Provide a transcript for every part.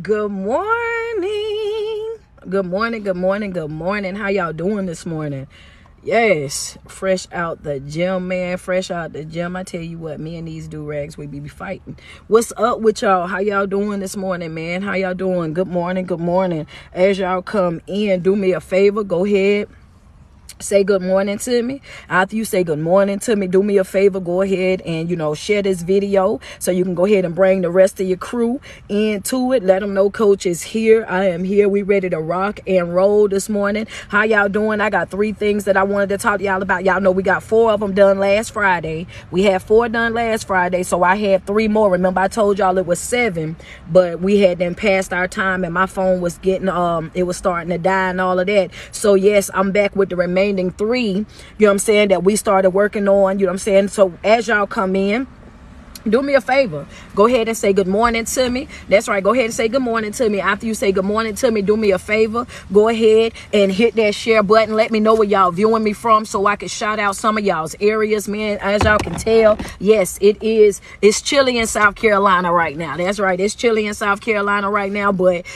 Good morning. Good morning. Good morning. Good morning. How y'all doing this morning? Yes, fresh out the gym, man. Fresh out the gym. I tell you what, me and these do-rags, we be fighting. What's up with y'all? How y'all doing this morning, man? How y'all doing? Good morning. Good morning. As y'all come in, do me a favor. Go ahead. Say good morning to me. After you say good morning to me, do me a favor, go ahead and share this video so you can go ahead and bring the rest of your crew into it. Let them know Coach is here. I am here. We ready to rock and roll this morning. How y'all doing? I got 3 things that I wanted to talk to y'all about. Y'all know we got 4 of them done last Friday. We had 4 done last Friday, so I had 3 more. Remember I told y'all it was 7, but we had then passed our time and my phone was getting it was starting to die and all of that. So yes, I'm back with the remaining 3, you know what I'm saying, that we started working on, you know what I'm saying. So as y'all come in, do me a favor, go ahead and say good morning to me. That's right, go ahead and say good morning to me. After you say good morning to me, do me a favor, go ahead and hit that share button. Let me know where y'all viewing me from so I can shout out some of y'all's areas, man. As y'all can tell, yes, it's chilly in South Carolina right now. That's right, it's chilly in South Carolina right now, but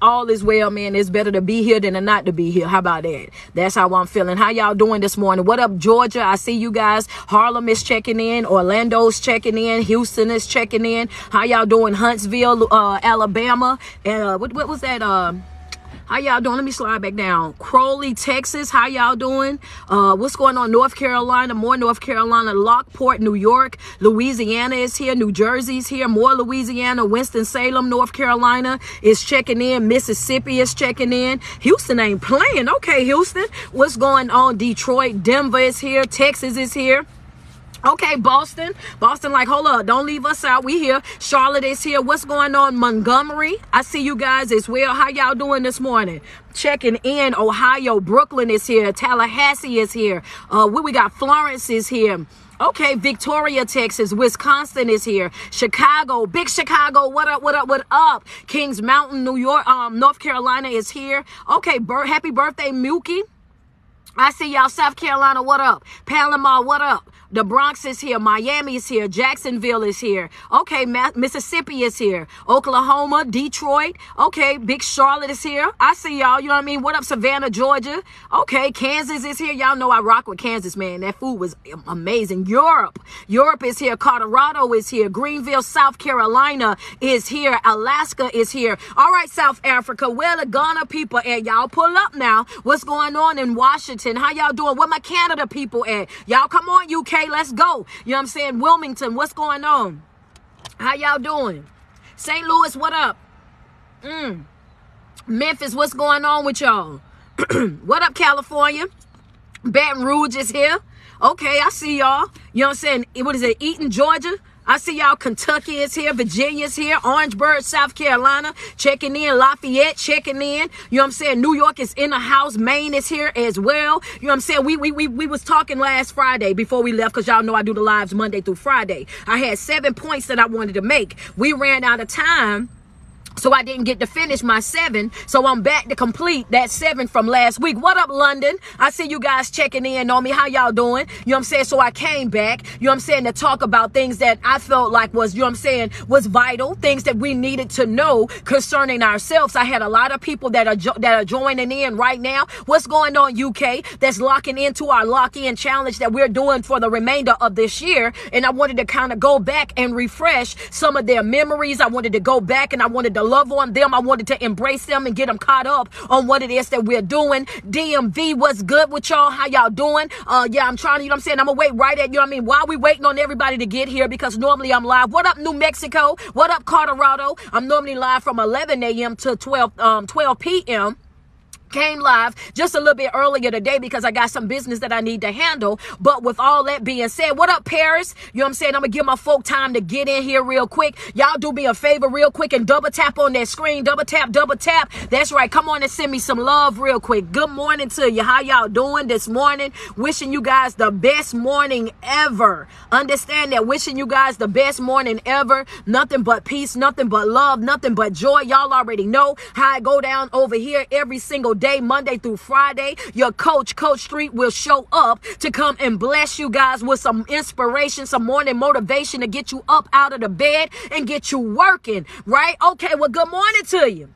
all is well, man. It's better to be here than to not to be here. How about that? That's how I'm feeling. How y'all doing this morning? What up, Georgia? I see you guys. Harlem is checking in. Orlando's checking in. Houston is checking in. How y'all doing? Huntsville, Alabama, and what was that? How y'all doing? Let me slide back down. Crowley, Texas. How y'all doing? What's going on? North Carolina, more North Carolina. Lockport, New York. Louisiana is here. New Jersey's here. More Louisiana. Winston-Salem, North Carolina is checking in. Mississippi is checking in. Houston ain't playing. Okay, Houston. What's going on? Detroit, Denver is here. Texas is here. Okay, Boston, like, hold up, don't leave us out. We here. Charlotte is here. What's going on? Montgomery, I see you guys as well. How y'all doing this morning? Checking in. Ohio, Brooklyn is here. Tallahassee is here. We got Florence is here. Okay, Victoria, Texas. Wisconsin is here. Chicago, big Chicago. What up, what up, what up? Kings Mountain, New York, North Carolina is here. Okay, happy birthday, Milky. I see y'all. South Carolina, what up? Panama, what up? The Bronx is here. Miami is here. Jacksonville is here. Okay, Mississippi is here. Oklahoma, Detroit. Okay, big Charlotte is here. I see y'all. You know what I mean? What up, Savannah, Georgia? Okay, Kansas is here. Y'all know I rock with Kansas, man. That food was amazing. Europe is here. Colorado is here. Greenville, South Carolina is here. Alaska is here. All right, South Africa. Where the Ghana people at? Y'all pull up now. What's going on in Washington? How y'all doing? Where my Canada people at? Y'all come on, UK. Let's go. You know what I'm saying? Wilmington, what's going on? How y'all doing? St. Louis, what up? Memphis, what's going on with y'all? What up, California? Baton Rouge is here. Okay, I see y'all. You know what I'm saying? What is it? Eaton, Georgia? I see y'all. Kentucky is here. Virginia's here. Orangeburg, South Carolina, checking in. Lafayette, checking in. You know what I'm saying? New York is in the house. Maine is here as well. You know what I'm saying? We was talking last Friday before we left, because y'all know I do the lives Monday through Friday. I had 7 points that I wanted to make. We ran out of time, so I didn't get to finish my 7. So I'm back to complete that 7 from last week. What up, London? I see you guys checking in on me. How y'all doing? You know what I'm saying? So I came back, you know what I'm saying, to talk about things that I felt like was, you know what I'm saying, was vital, things that we needed to know concerning ourselves. I had a lot of people that are joining in right now. What's going on, UK? That's locking into our lock-in challenge that we're doing for the remainder of this year. And I wanted to kind of go back and refresh some of their memories. I wanted to go back and I wanted to love on them. I wanted to embrace them and get them caught up on what it is that we're doing. DMV, what's good with y'all? How y'all doing? Yeah, I'm trying to, you know what I'm saying, I'm gonna wait right at, you know what I mean, while we waiting on everybody to get here, because normally I'm live. What up, New Mexico? What up, Colorado? I'm normally live from 11 a.m. to 12 p.m. Came live just a little bit earlier today because I got some business that I need to handle. But with all that being said, what up, Paris? You know what I'm saying? I'm going to give my folk time to get in here real quick. Y'all do me a favor real quick and double tap on that screen. Double tap, double tap. That's right. Come on and send me some love real quick. Good morning to you. How y'all doing this morning? Wishing you guys the best morning ever. Understand that. Wishing you guys the best morning ever. Nothing but peace, nothing but love, nothing but joy. Y'all already know how I go down over here every single single day, Monday through Friday, your coach, Coach Street, will show up to come and bless you guys with some inspiration, some morning motivation to get you up out of the bed and get you working, right? Okay, well, good morning to you.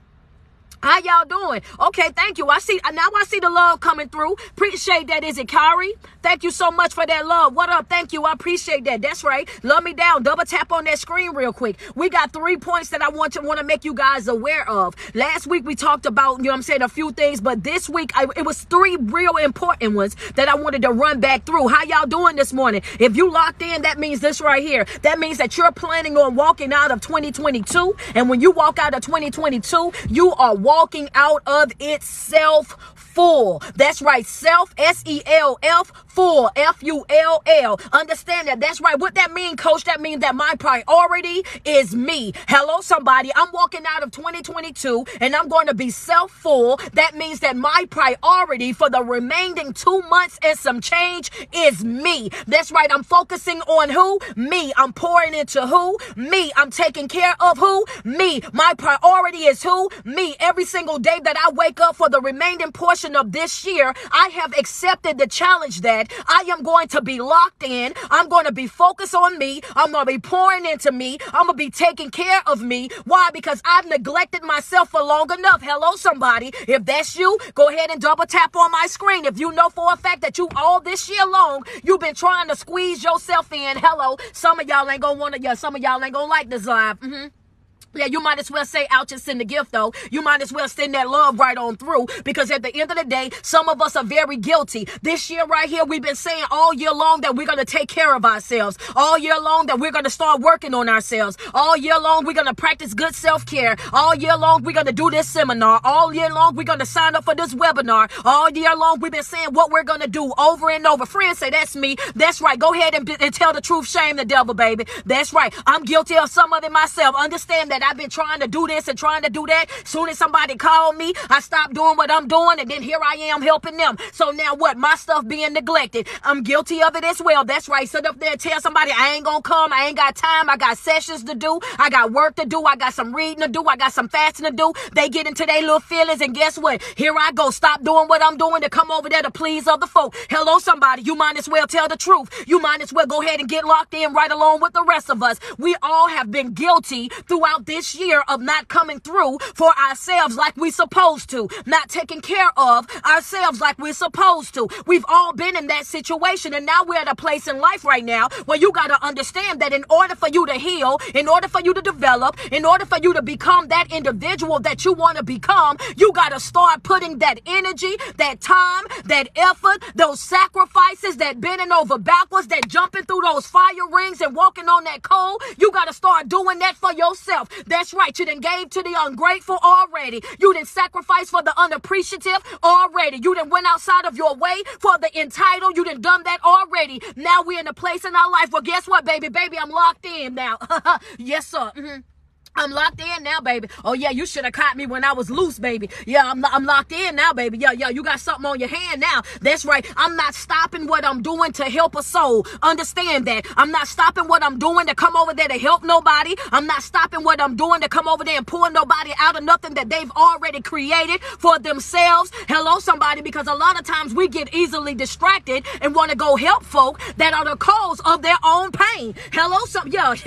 How y'all doing? Okay, thank you. I see the love coming through. Appreciate that. Is it Kari? Thank you so much for that love. What up? Thank you. I appreciate that. That's right. Love me down. Double tap on that screen real quick. We got 3 points that I want to make you guys aware of. Last week we talked about, a few things, but this week it was 3 real important ones that I wanted to run back through. How y'all doing this morning? If you locked in, that means this right here. That means that you're planning on walking out of 2022, and when you walk out of 2022, you are walking out of itself full. That's right. Self, S-E-L-F, full, F-U-L-L. Understand that. That's right. What that mean, coach? That means that my priority is me. Hello, somebody. I'm walking out of 2022 and I'm going to be self-full. That means that my priority for the remaining 2 months and some change is me. That's right. I'm focusing on who? Me. I'm pouring into who? Me. I'm taking care of who? Me. My priority is who? Me. Every single day that I wake up for the remaining portion of this year, I have accepted the challenge that I am going to be locked in. I'm going to be focused on me. I'm going to be pouring into me. I'm going to be taking care of me. Why? Because I've neglected myself for long enough. Hello, somebody. If that's you, go ahead and double tap on my screen. If you know for a fact that you all this year long, you've been trying to squeeze yourself in. Hello. Some of y'all ain't going to want to, some of y'all ain't going to like this live. Yeah, you might as well say ouch and send the gift, though. You might as well send that love right on through, because at the end of the day, some of us are very guilty. This year right here, we've been saying all year long that we're going to take care of ourselves. All year long that we're going to start working on ourselves. All year long, we're going to practice good self-care. All year long, we're going to do this seminar. All year long, we're going to sign up for this webinar. All year long, we've been saying what we're going to do over and over. Friends say, that's me. That's right. Go ahead and tell the truth. Shame the devil, baby. That's right. I'm guilty of some of it myself. Understand that I've been trying to do this and trying to do that. Soon as somebody called me, I stopped doing what I'm doing, and then here I am helping them. So now what? My stuff being neglected. I'm guilty of it as well. That's right. Sit up there and tell somebody I ain't gonna come. I ain't got time. I got sessions to do. I got work to do. I got some reading to do. I got some fasting to do. They get into their little feelings, and guess what? Here I go. Stop doing what I'm doing to come over there to please other folk. Hello, somebody. You might as well tell the truth. You might as well go ahead and get locked in right along with the rest of us. We all have been guilty throughout this year of not coming through for ourselves like we supposed to, not taking care of ourselves like we're supposed to. We've all been in that situation, and now we're at a place in life right now where you got to understand that in order for you to heal, in order for you to develop, in order for you to become that individual that you want to become, you got to start putting that energy, that time, that effort, those sacrifices, that bending over backwards, that jumping through those fire rings and walking on that coal. You got to start doing that for yourself. That's right. You done gave to the ungrateful already. You done sacrificed for the unappreciative already. You done went outside of your way for the entitled. You done done that already. Now we're in a place in our life. Well, guess what, baby? Baby, I'm locked in now. Yes, sir. I'm locked in now, baby. Oh, yeah, you should have caught me when I was loose, baby. Yeah, I'm locked in now, baby. Yeah, you got something on your hand now. That's right. I'm not stopping what I'm doing to help a soul. Understand that. I'm not stopping what I'm doing to come over there to help nobody. I'm not stopping what I'm doing to come over there and pull nobody out of nothing that they've already created for themselves. Hello, somebody, because a lot of times we get easily distracted and want to go help folk that are the cause of their own pain. Hello,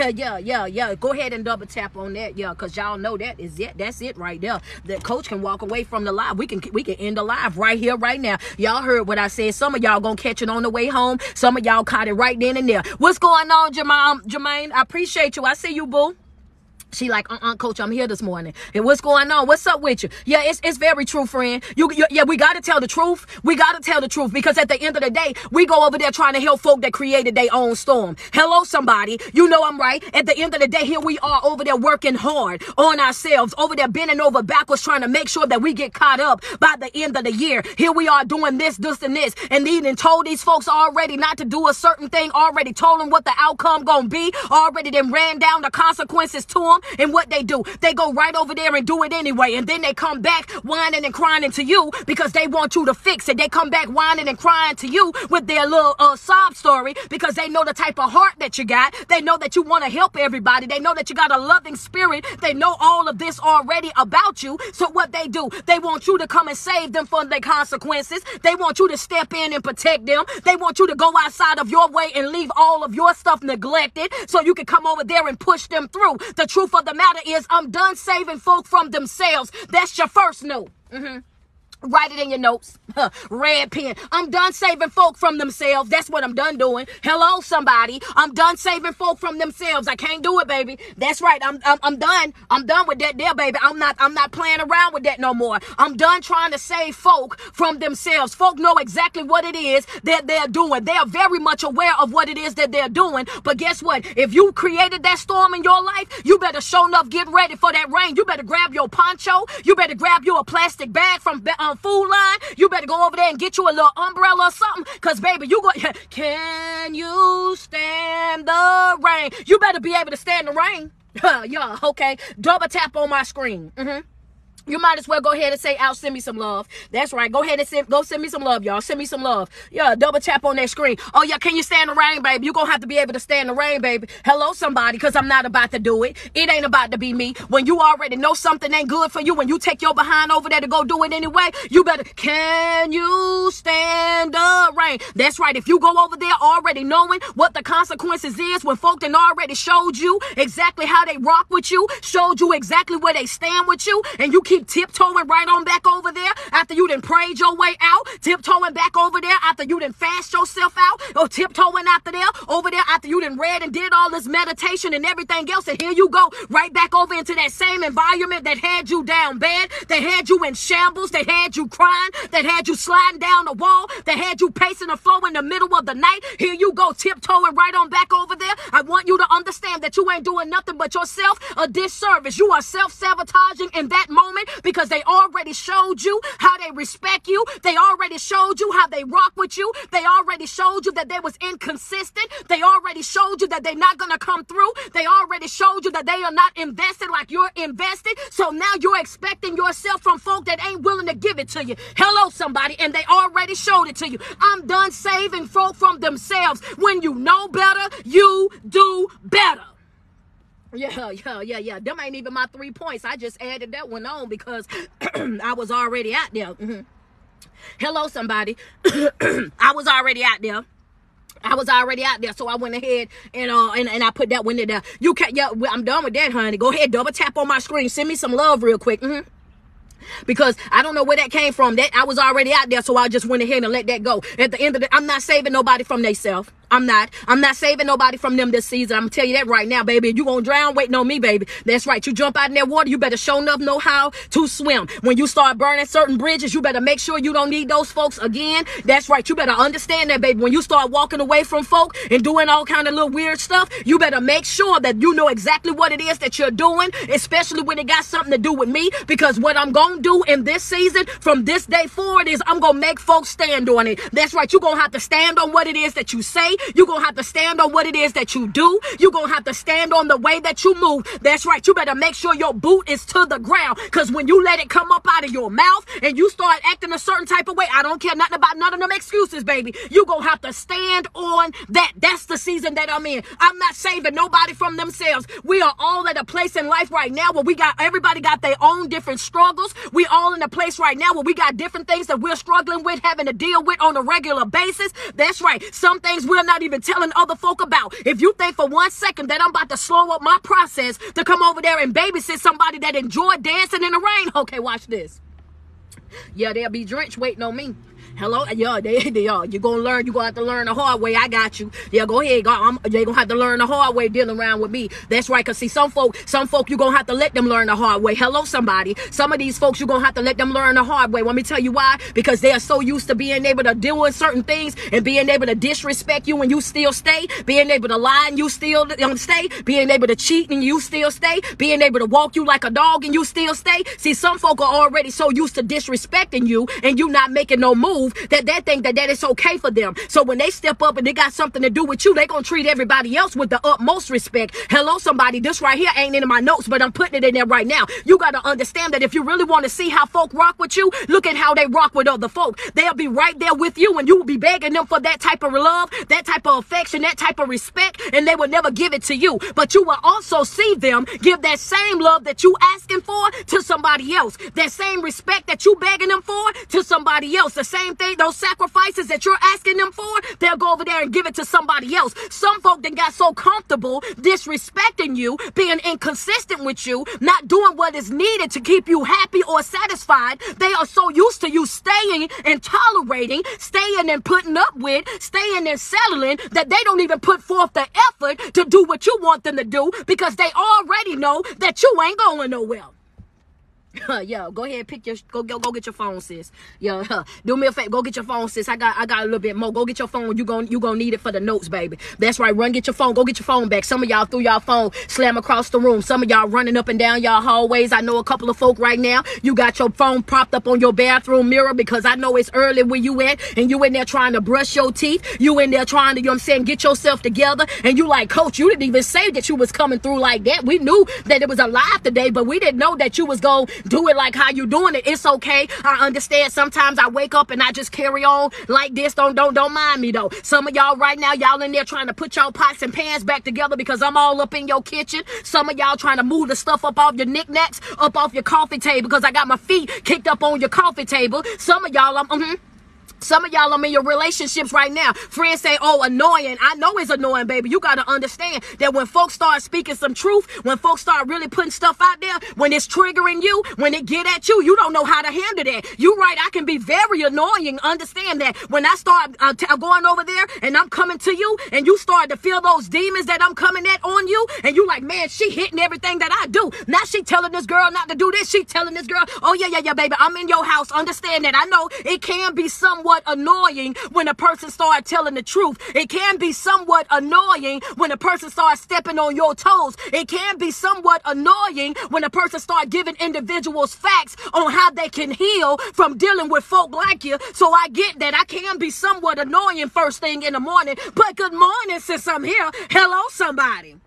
yeah. Go ahead and double tap on that. Yeah, because y'all know that is it. That's it right there. The coach can walk away from the live. We can end the live right here, right now. Y'all heard what I said. Some of y'all gonna catch it on the way home. Some of y'all caught it right then and there. What's going on, Jermaine? I appreciate you. I see you, boo. She like, coach, I'm here this morning. And what's going on? What's up with you? Yeah, it's very true, friend. Yeah, we got to tell the truth. We got to tell the truth, because at the end of the day, we go over there trying to help folk that created their own storm. Hello, somebody. You know I'm right. At the end of the day, here we are over there working hard on ourselves, over there bending over backwards, trying to make sure that we get caught up by the end of the year. Here we are doing this, and this. And even told these folks already not to do a certain thing, already told them what the outcome gonna be, already then ran down the consequences to them. And what they do, they go right over there and do it anyway. And then they come back whining and crying to you because they want you to fix it. They come back whining and crying to you with their little sob story because they know the type of heart that you got. They know that you want to help everybody. They know that you got a loving spirit. They know all of this already about you. So what they do, they want you to come and save them from their consequences. They want you to step in and protect them. They want you to go outside of your way and leave all of your stuff neglected so you can come over there and push them through. The truth of the matter is, I'm done saving folk from themselves. That's your first note. Write it in your notes. Red pen. I'm done saving folk from themselves. That's what I'm done doing. Hello, somebody. I'm done saving folk from themselves. I can't do it, baby. That's right. I'm done. I'm done with that there, baby. I'm not playing around with that no more. I'm done trying to save folk from themselves. Folk know exactly what it is that they're doing. They are very much aware of what it is that they're doing. But guess what? If you created that storm in your life, you better show enough get ready for that rain. You better grab your poncho. You better grab you a plastic bag from Food Line. You better go over there and get you a little umbrella or something, because baby, you go. Can you stand the rain? You better be able to stand the rain. Yeah, okay. Double tap on my screen. You might as well go ahead and say, "Out, send me some love." That's right. Go ahead and send me some love, y'all. Send me some love. Yeah, double tap on that screen. Oh yeah, can you stand the rain, baby? You're gonna have to be able to stand the rain, baby. Hello, somebody, because I'm not about to do it. It ain't about to be me. When you already know something ain't good for you, when you take your behind over there to go do it anyway, you better, can you stand the rain? That's right. If you go over there already knowing what the consequences is, when folk done already showed you exactly how they rock with you, showed you exactly where they stand with you, and you keep tiptoeing right on back over there after you done prayed your way out, tiptoeing back over there after you done fast yourself out, or tiptoeing after there, over there after you done read and did all this meditation and everything else, and here you go right back over into that same environment that had you down bad, that had you in shambles, that had you crying, that had you sliding down the wall, that had you pacing the floor in the middle of the night. Here you go tiptoeing right on back over there. I want you to understand that you ain't doing nothing but yourself a disservice. You are self-sabotaging in that moment, because they already showed you how they respect you. They already showed you how they rock with you. They already showed you that they was inconsistent. They already showed you that they're not going to come through. They already showed you that they are not invested like you're invested. So now you're expecting yourself from folk that ain't willing to give it to you. Hello, somebody, and they already showed it to you. I'm done saving folk from themselves. When you know better, you do better. Yeah. Them ain't even my 3 points. I just added that one on because I was already out there. Hello, somebody. I was already out there. So I went ahead and I put that one in there. You can't. Yeah, I'm done with that, honey. Go ahead, double tap on my screen. Send me some love real quick. Because I don't know where that came from. That I was already out there, so I just went ahead and let that go. At the end of the, I'm not saving nobody from themselves. I'm not saving nobody from them this season. I'm gonna tell you that right now, baby. You gonna drown waiting on me, baby. That's right. You jump out in that water, you better show enough know how to swim. When you start burning certain bridges, you better make sure you don't need those folks again. That's right. You better understand that, baby. When you start walking away from folk and doing all kind of little weird stuff, you better make sure that you know exactly what it is that you're doing, especially when it got something to do with me. Because what I'm gonna do in this season, from this day forward, is I'm gonna make folks stand on it. That's right. You're gonna have to stand on what it is that you say. You're going to have to stand on what it is that you do. You're going to have to stand on the way that you move. That's right. You better make sure your boot is to the ground, because when you let it come up out of your mouth and you start acting a certain type of way, I don't care nothing about none of them excuses, baby. You're going to have to stand on that. That's the season that I'm in. I'm not saving nobody from themselves. We are all at a place in life right now where everybody got their own different struggles. We all in a place right now where we got different things that we're struggling with, having to deal with on a regular basis. That's right. Some things we're not even telling other folk about. If you think for 1 second that I'm about to slow up my process to come over there and babysit somebody that enjoyed dancing in the rain, okay, watch this. Yeah, they'll be drenched waiting on me. Hello, yeah, you're gonna learn. You're gonna have to learn the hard way. I got you. Yeah, go ahead. They're gonna have to learn the hard way dealing around with me. That's right. Cause see, some folk, you're gonna have to let them learn the hard way. Hello, somebody. Some of these folks, you're gonna have to let them learn the hard way. Let me tell you why. Because they are so used to being able to deal with certain things and being able to disrespect you and you still stay. Being able to lie and you still stay. Being able to cheat and you still stay. Being able to walk you like a dog and you still stay. See, some folk are already so used to disrespect disrespecting you and you not making no move, that they think that it's okay for them. So when they step up and they got something to do with you, they gonna treat everybody else with the utmost respect. Hello, somebody, this right here ain't in my notes, but I'm putting it in there right now. You gotta understand that if you really want to see how folk rock with you, look at how they rock with other folk. They'll be right there with you, and you will be begging them for that type of love, that type of affection, that type of respect, and they will never give it to you. But you will also see them give that same love that you asking for to somebody else, that same respect that you begging them for to somebody else, the same thing, those sacrifices that you're asking them for, they'll go over there and give it to somebody else. Some folk that got so comfortable disrespecting you, being inconsistent with you, not doing what is needed to keep you happy or satisfied, they are so used to you staying and tolerating, staying and putting up with, staying and settling, that they don't even put forth the effort to do what you want them to do, because they already know that you ain't going nowhere. Yo, go ahead and pick your go get your phone, sis. Yo, do me a favor, go get your phone, sis. I got a little bit more. Go get your phone. You gonna need it for the notes, baby. That's right. Run, get your phone. Go get your phone back. Some of y'all threw y'all phone, slam across the room. Some of y'all running up and down y'all hallways. I know a couple of folk right now. You got your phone propped up on your bathroom mirror, because I know it's early where you at, and you in there trying to brush your teeth. You in there trying to, you know what I'm saying, get yourself together. And you like, Coach, you didn't even say that you was coming through like that. We knew that it was a live today, but we didn't know that you was gonna do it like how you doing it. It's okay. I understand. Sometimes I wake up and I just carry on like this. Don't mind me though. Some of y'all right now, y'all in there trying to put y'all pots and pans back together because I'm all up in your kitchen. Some of y'all trying to move the stuff up off your knickknacks, up off your coffee table, because I got my feet kicked up on your coffee table. Some of y'all, some of y'all, I'm in your relationships right now. Friends say, oh, annoying. I know it's annoying, baby. You got to understand that when folks start speaking some truth, when folks start really putting stuff out there, when it's triggering you, when it get at you, you don't know how to handle that. You right, I can be very annoying. Understand that when I start going over there and I'm coming to you and you start to feel those demons that I'm coming at on you, and you like, man, she hitting everything that I do. Now she telling this girl not to do this. She telling this girl, oh, yeah, baby, I'm in your house. Understand that. I know it can be somewhat annoying when a person starts telling the truth. It can be somewhat annoying when a person starts stepping on your toes. It can be somewhat annoying when a person starts giving individuals facts on how they can heal from dealing with folk like you. So I get that I can be somewhat annoying first thing in the morning, but good morning, since I'm here. Hello, somebody.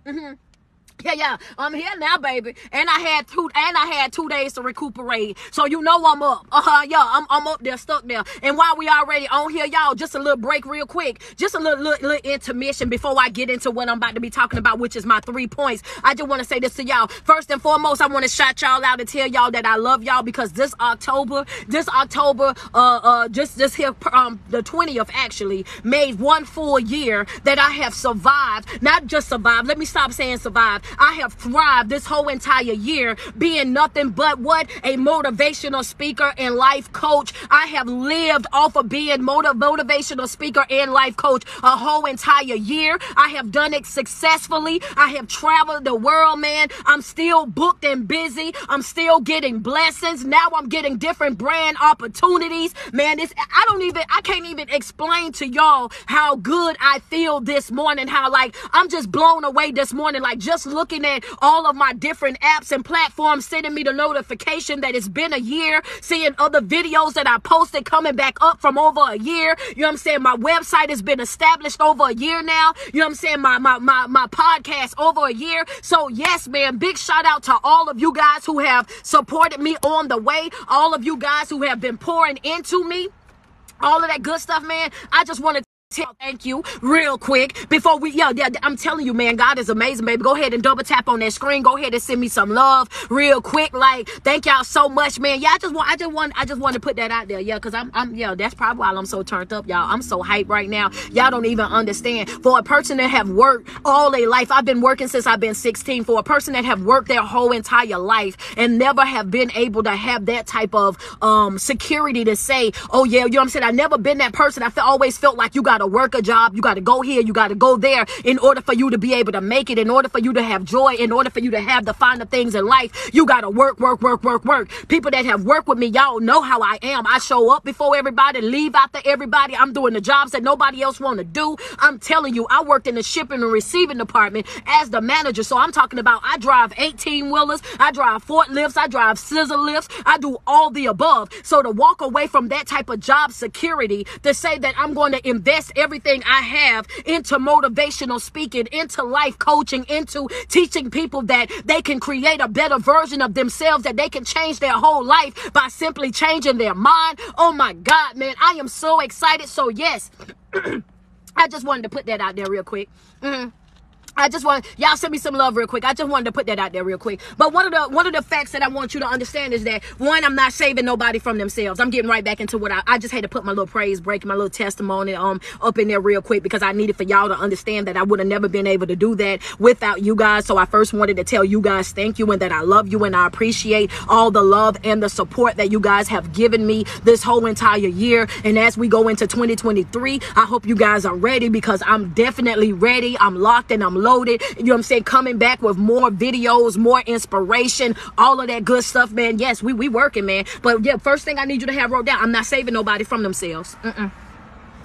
Yeah, I'm here now, baby. And I had 2 days to recuperate. So you know I'm up. I'm up there, stuck there. And while we already on here, y'all, just a little break real quick. Just a little intermission before I get into what I'm about to be talking about, which is my 3 points. I just want to say this to y'all. First and foremost, I want to shout y'all out and tell y'all that I love y'all, because this October, just here, the 20th actually, made 1 full year that I have survived. Not just survived. Let me stop saying survived. I have thrived this whole entire year being nothing but what? A motivational speaker and life coach. I have lived off of being motivational speaker and life coach a whole entire year. I have done it successfully. I have traveled the world, man. I'm still booked and busy. I'm still getting blessings. Now I'm getting different brand opportunities. Man, I can't even explain to y'all how good I feel this morning. How like I'm just blown away this morning. Like just looking at all of my different apps and platforms sending me the notification that it's been a year, seeing other videos that I posted coming back up from over a year. You know what I'm saying? My website has been established over a year now. You know what I'm saying? My podcast over a year. So yes, man, big shout out to all of you guys who have supported me on the way. All of you guys who have been pouring into me. All of that good stuff, man. I just want to thank you real quick before we I'm telling you, man, God is amazing, baby. Go ahead and double tap on that screen. Go ahead and send me some love real quick. Like, thank y'all so much, man. Yeah, I just want to put that out there. Yeah, because I'm that's probably why I'm so turned up, y'all. I'm so hyped right now. Y'all don't even understand. For a person that have worked all their life, I've been working since I've been 16. For a person that have worked their whole entire life and never have been able to have that type of security to say, oh yeah, you know what I'm saying? I never been that person. I always felt like you gotta to work a job. You got to go here. You got to go there in order for you to be able to make it, in order for you to have joy, in order for you to have the finer things in life. You got to work. People that have worked with me, y'all know how I am. I show up before everybody, leave after everybody. I'm doing the jobs that nobody else want to do. I'm telling you, I worked in the shipping and receiving department as the manager. So I'm talking about I drive 18-wheelers, I drive forklifts, I drive scissor lifts, I do all the above. So to walk away from that type of job security, to say that I'm going to invest everything I have into motivational speaking, into life coaching, into teaching people that they can create a better version of themselves, that they can change their whole life by simply changing their mind. Oh my God, man, I am so excited. So yes, I just wanted to put that out there real quick. Y'all send me some love real quick. I just wanted to put that out there real quick. But one of the facts that I want you to understand is that, one, I'm not saving nobody from themselves. I'm getting right back into what I just had to put my little praise break, my little testimony up in there real quick, because I needed for y'all to understand that I would have never been able to do that without you guys. So I first wanted to tell you guys thank you, and that I love you, and I appreciate all the love and the support that you guys have given me this whole entire year. And as we go into 2023, I hope you guys are ready, because I'm definitely ready. I'm locked and I'm loaded. You know what I'm saying? Coming back with more videos, more inspiration, all of that good stuff, man. Yes, we working, man. But yeah, first thing I need you to have wrote down, I'm not saving nobody from themselves.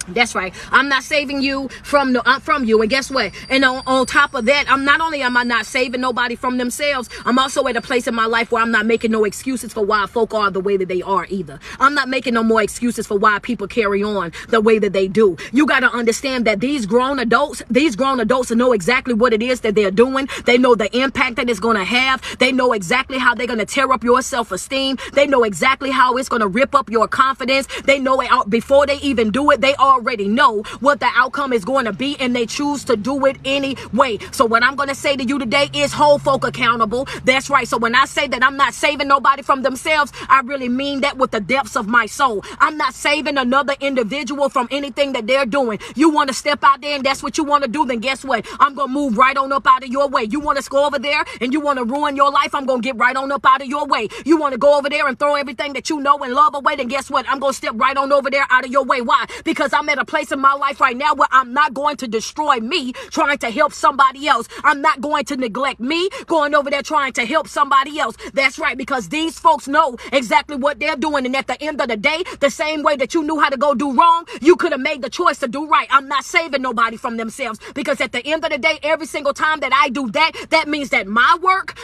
That's right. I'm not saving you from you. And guess what? And on top of that, not only am I not saving nobody from themselves, I'm also at a place in my life where I'm not making no excuses for why folk are the way that they are either. I'm not making no more excuses for why people carry on the way that they do. You got to understand that these grown adults know exactly what it is that they're doing. They know the impact that it's going to have. They know exactly how they're going to tear up your self-esteem. They know exactly how it's going to rip up your confidence. They know it before they even do it. They already know what the outcome is going to be, and they choose to do it anyway. So what I'm going to say to you today is hold folk accountable. That's right. So when I say that I'm not saving nobody from themselves, I really mean that with the depths of my soul. I'm not saving another individual from anything that they're doing. You want to step out there and that's what you want to do, then guess what? I'm going to move right on up out of your way. You want to go over there and you want to ruin your life, I'm going to get right on up out of your way. You want to go over there and throw everything that you know and love away, then guess what? I'm going to step right on over there out of your way. Why? Because I'm at a place in my life right now where I'm not going to destroy me trying to help somebody else. I'm not going to neglect me going over there trying to help somebody else. That's right, because these folks know exactly what they're doing. And at the end of the day, the same way that you knew how to go do wrong, you could have made the choice to do right. I'm not saving nobody from themselves, because at the end of the day, every single time that I do that, that means that my work,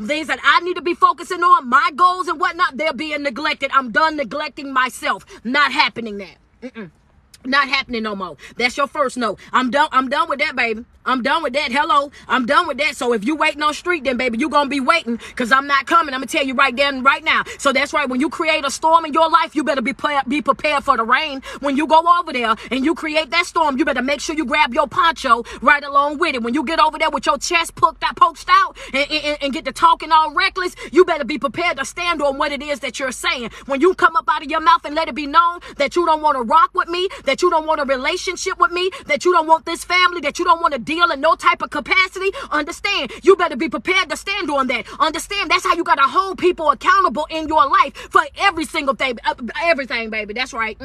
things that I need to be focusing on, my goals and whatnot, they're being neglected. I'm done neglecting myself. Not happening that. Not happening no more. That's your first no. I'm done with that, baby. I'm done with that. Hello. I'm done with that. So if you waiting on street, then baby, you going to be waiting, because I'm not coming. I'm going to tell you right then, right now. So that's right. When you create a storm in your life, you better be prepared for the rain. When you go over there and you create that storm, you better make sure you grab your poncho right along with it. When you get over there with your chest poked out and get to talking all reckless, you better be prepared to stand on what it is that you're saying. When you come up out of your mouth and let it be known that you don't want to rock with me, that you don't want a relationship with me, that you don't want this family, that you don't want to deal in no type of capacity, understand, you better be prepared to stand on that. Understand, that's how you got to hold people accountable in your life for every single thing, everything, baby. That's right.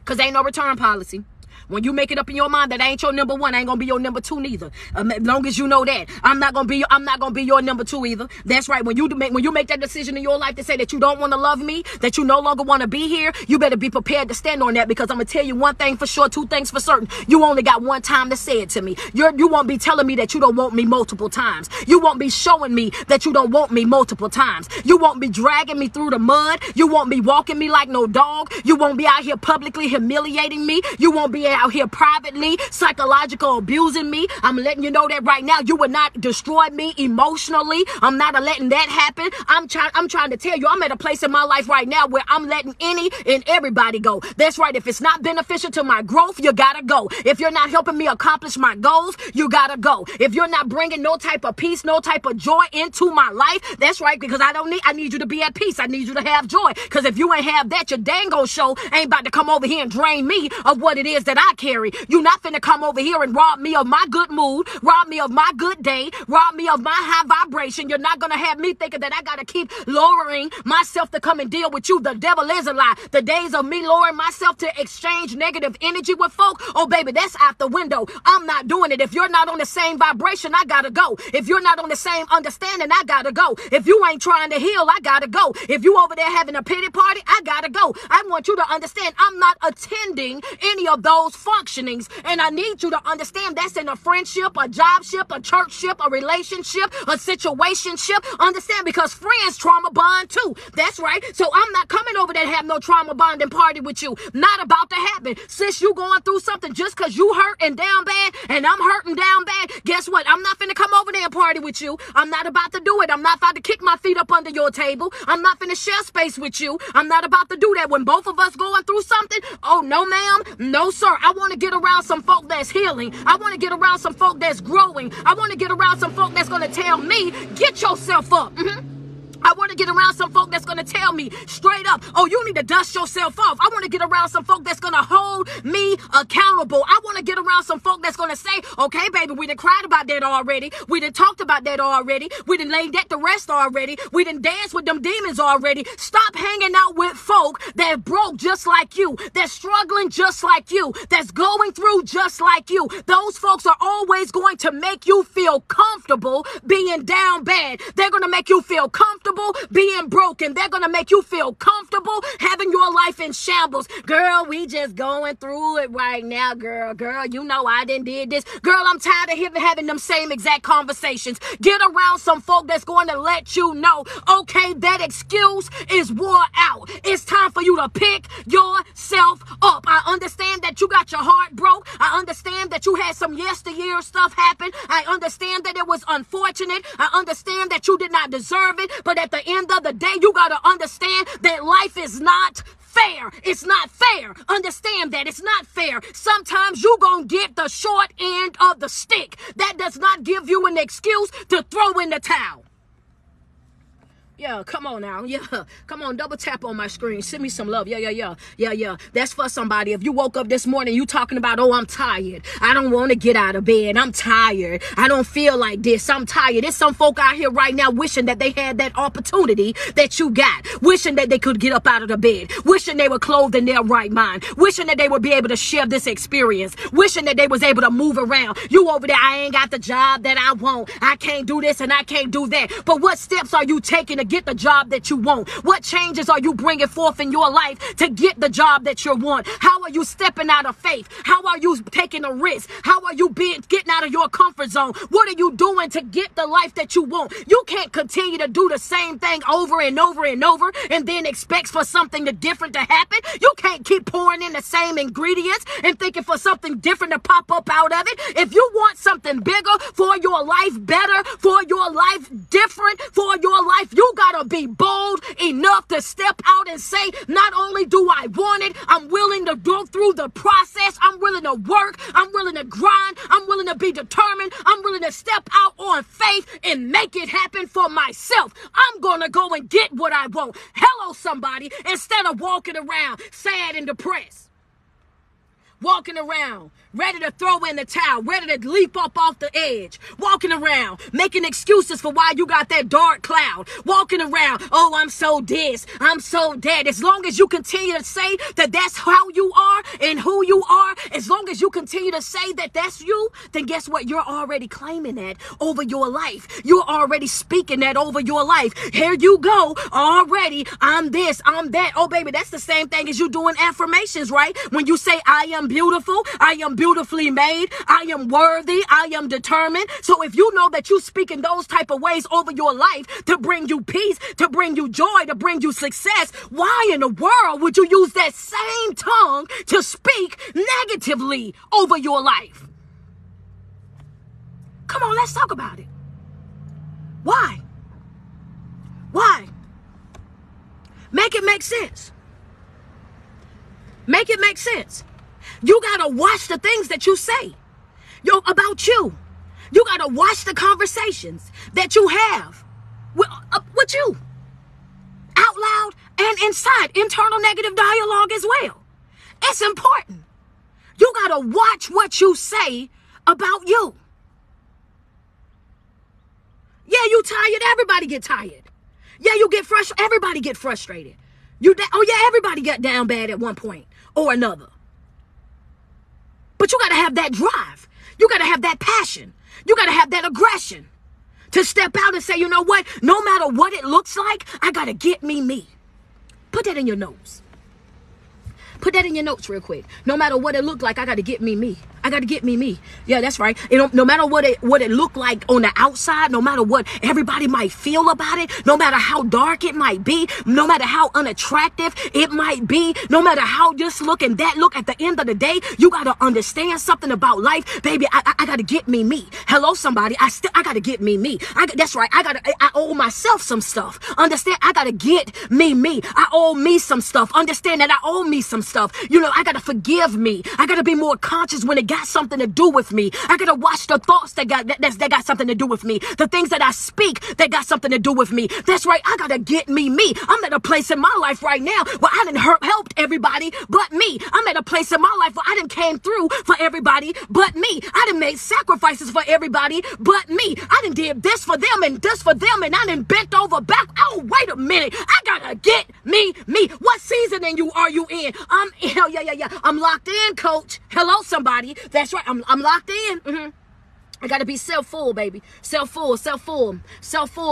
Because ain't no return policy. When you make it up in your mind that I ain't your number one, I ain't gonna be your number two neither. As long as you know that, I'm not gonna be your number two either. That's right. When you make that decision in your life to say that you don't want to love me, that you no longer want to be here, you better be prepared to stand on that, because I'm gonna tell you one thing for sure, two things for certain. You only got one time to say it to me. You won't be telling me that you don't want me multiple times. You won't be showing me that you don't want me multiple times. You won't be dragging me through the mud. You won't be walking me like no dog. You won't be out here publicly humiliating me. You won't be out here privately psychological abusing me. I'm letting you know that right now. You will not destroy me emotionally. I'm not letting that happen. I'm trying to tell you, I'm at a place in my life right now where I'm letting any and everybody go. That's right. If it's not beneficial to my growth, you gotta go. If you're not helping me accomplish my goals, you gotta go. If you're not bringing no type of peace, no type of joy into my life, that's right, because I need you to be at peace. I need you to have joy, because if you ain't have that, your dang old show ain't about to come over here and drain me of what it is that I carry. You're not finna come over here and rob me of my good mood, rob me of my good day, rob me of my high vibration. You're not gonna have me thinking that I gotta keep lowering myself to come and deal with you. The devil is a lie. The days of me lowering myself to exchange negative energy with folk, oh baby, that's out the window. I'm not doing it. If you're not on the same vibration, I gotta go. If you're not on the same understanding, I gotta go. If you ain't trying to heal, I gotta go. If you over there having a pity party, I gotta go. I want you to understand I'm not attending any of those functionings, and I need you to understand that's in a friendship, a jobship, a churchship, a relationship, a situationship. Understand, because friends trauma bond too. That's right. So I'm not coming over there to have no trauma bonding party with you. Not about to happen. Sis, you going through something just because you hurt and down bad and I'm hurting down bad. Guess what? I'm not finna come over there and party with you. I'm not about to do it. I'm not about to kick my feet up under your table. I'm not finna share space with you. I'm not about to do that when both of us going through something. Oh, no, ma'am. No, sir. I want to get around some folk that's healing. I want to get around some folk that's growing. I want to get around some folk that's going to tell me, get yourself up. I want to get around some folk that's going to tell me straight up, oh, you need to dust yourself off. I want to get around some folk that's going to hold me accountable. I want to get around some folk that's going to say, okay, baby, we done cried about that already. We done talked about that already. We done laid that to rest already. We done danced with them demons already. Stop hanging out with folk that broke just like you, that's struggling just like you, that's going through just like you. Those folks are always going to make you feel comfortable being down bad. They're going to make you feel comfortable being broken. They're going to make you feel comfortable having your life in shambles. Girl, we just going through it right now, girl. Girl, you know I done did this. Girl, I'm tired of having them same exact conversations. Get around some folk that's going to let you know, okay, that excuse is wore out. It's time for you to pick yourself up. I understand that you got your heart broke. I understand that you had some yesteryear stuff happen. I understand that it was unfortunate. I understand that you did not deserve it. But at the end of the day, you got to understand that life is not fair. It's not fair. Understand that it's not fair. Sometimes you gonna get the short end of the stick. That does not give you an excuse to throw in the towel. Yeah, come on now. Yeah, come on, double tap on my screen. Send me some love. Yeah. That's for somebody. If you woke up this morning, you talking about, oh, I'm tired. I don't want to get out of bed. I'm tired. I don't feel like this. I'm tired. There's some folk out here right now wishing that they had that opportunity that you got. Wishing that they could get up out of the bed. Wishing they were clothed in their right mind. Wishing that they would be able to share this experience. Wishing that they was able to move around. You over there, I ain't got the job that I want. I can't do this and I can't do that. But what steps are you taking to get the job that you want? What changes are you bringing forth in your life to get the job that you want? How are you stepping out of faith? How are you taking a risk? How are you getting out of your comfort zone? What are you doing to get the life that you want? You can't continue to do the same thing over and over and over and then expect for something different to happen. You can't keep pouring in the same ingredients and thinking for something different to pop up out of it. If you want something bigger for your life, better for your life, different for your life, you gotta be bold enough to step out and say, not only do I want it, I'm willing to go through the process. I'm willing to work. I'm willing to grind. I'm willing to be determined. I'm willing to step out on faith and make it happen for myself. I'm gonna go and get what I want. Hello, somebody. Instead of walking around sad and depressed, walking around ready to throw in the towel, ready to leap up off the edge, walking around making excuses for why you got that dark cloud, walking around, oh, I'm so this, I'm so that. As long as you continue to say that that's how you are and who you are, as long as you continue to say that that's you, then guess what? You're already claiming that over your life. You're already speaking that over your life. Here you go, already, I'm this, I'm that. Oh, baby, that's the same thing as you doing affirmations, right? When you say, I am beautiful, I am beautifully made, I am worthy, I am determined. So if you know that you speak in those type of ways over your life to bring you peace, to bring you joy, to bring you success, why in the world would you use that same tongue to speak negatively over your life? Come on, let's talk about it. Why? Why? Make it make sense. Make it make sense. You got to watch the things that you say about you. You got to watch the conversations that you have with you. Out loud and inside. Internal negative dialogue as well. It's important. You got to watch what you say about you. Yeah, you tired. Everybody get tired. Yeah, you get frustrated. Everybody get frustrated. Everybody got down bad at one point or another. But you got to have that drive. You got to have that passion. You got to have that aggression to step out and say, you know what? No matter what it looks like, I got to get me. Put that in your notes. Put that in your notes real quick. No matter what it looked like, I got to get me. I got to get me. Yeah, that's right. No matter what it looked like on the outside, no matter what everybody might feel about it, no matter how dark it might be, no matter how unattractive it might be, no matter how this look and that look, at the end of the day, you got to understand something about life. Baby, I got to get me. Hello, somebody. I got to get me. That's right. I owe myself some stuff. Understand? I got to get me. I owe me some stuff. Understand that I owe me some stuff. I got to forgive me. I got to be more conscious when it got something to do with me. I got to watch the thoughts that got something to do with me. The things that I speak that got something to do with me. That's right. I got to get me. I'm at a place in my life right now where I done helped everybody but me. I'm at a place in my life where I done came through for everybody but me. I done made sacrifices for everybody but me. I done did this for them and this for them, and I done bent over back. Oh, wait a minute. I got to get me. What season are you in? I'm locked in, coach. Hello, somebody. That's right. I'm locked in. I gotta be self-full, baby. Self-full,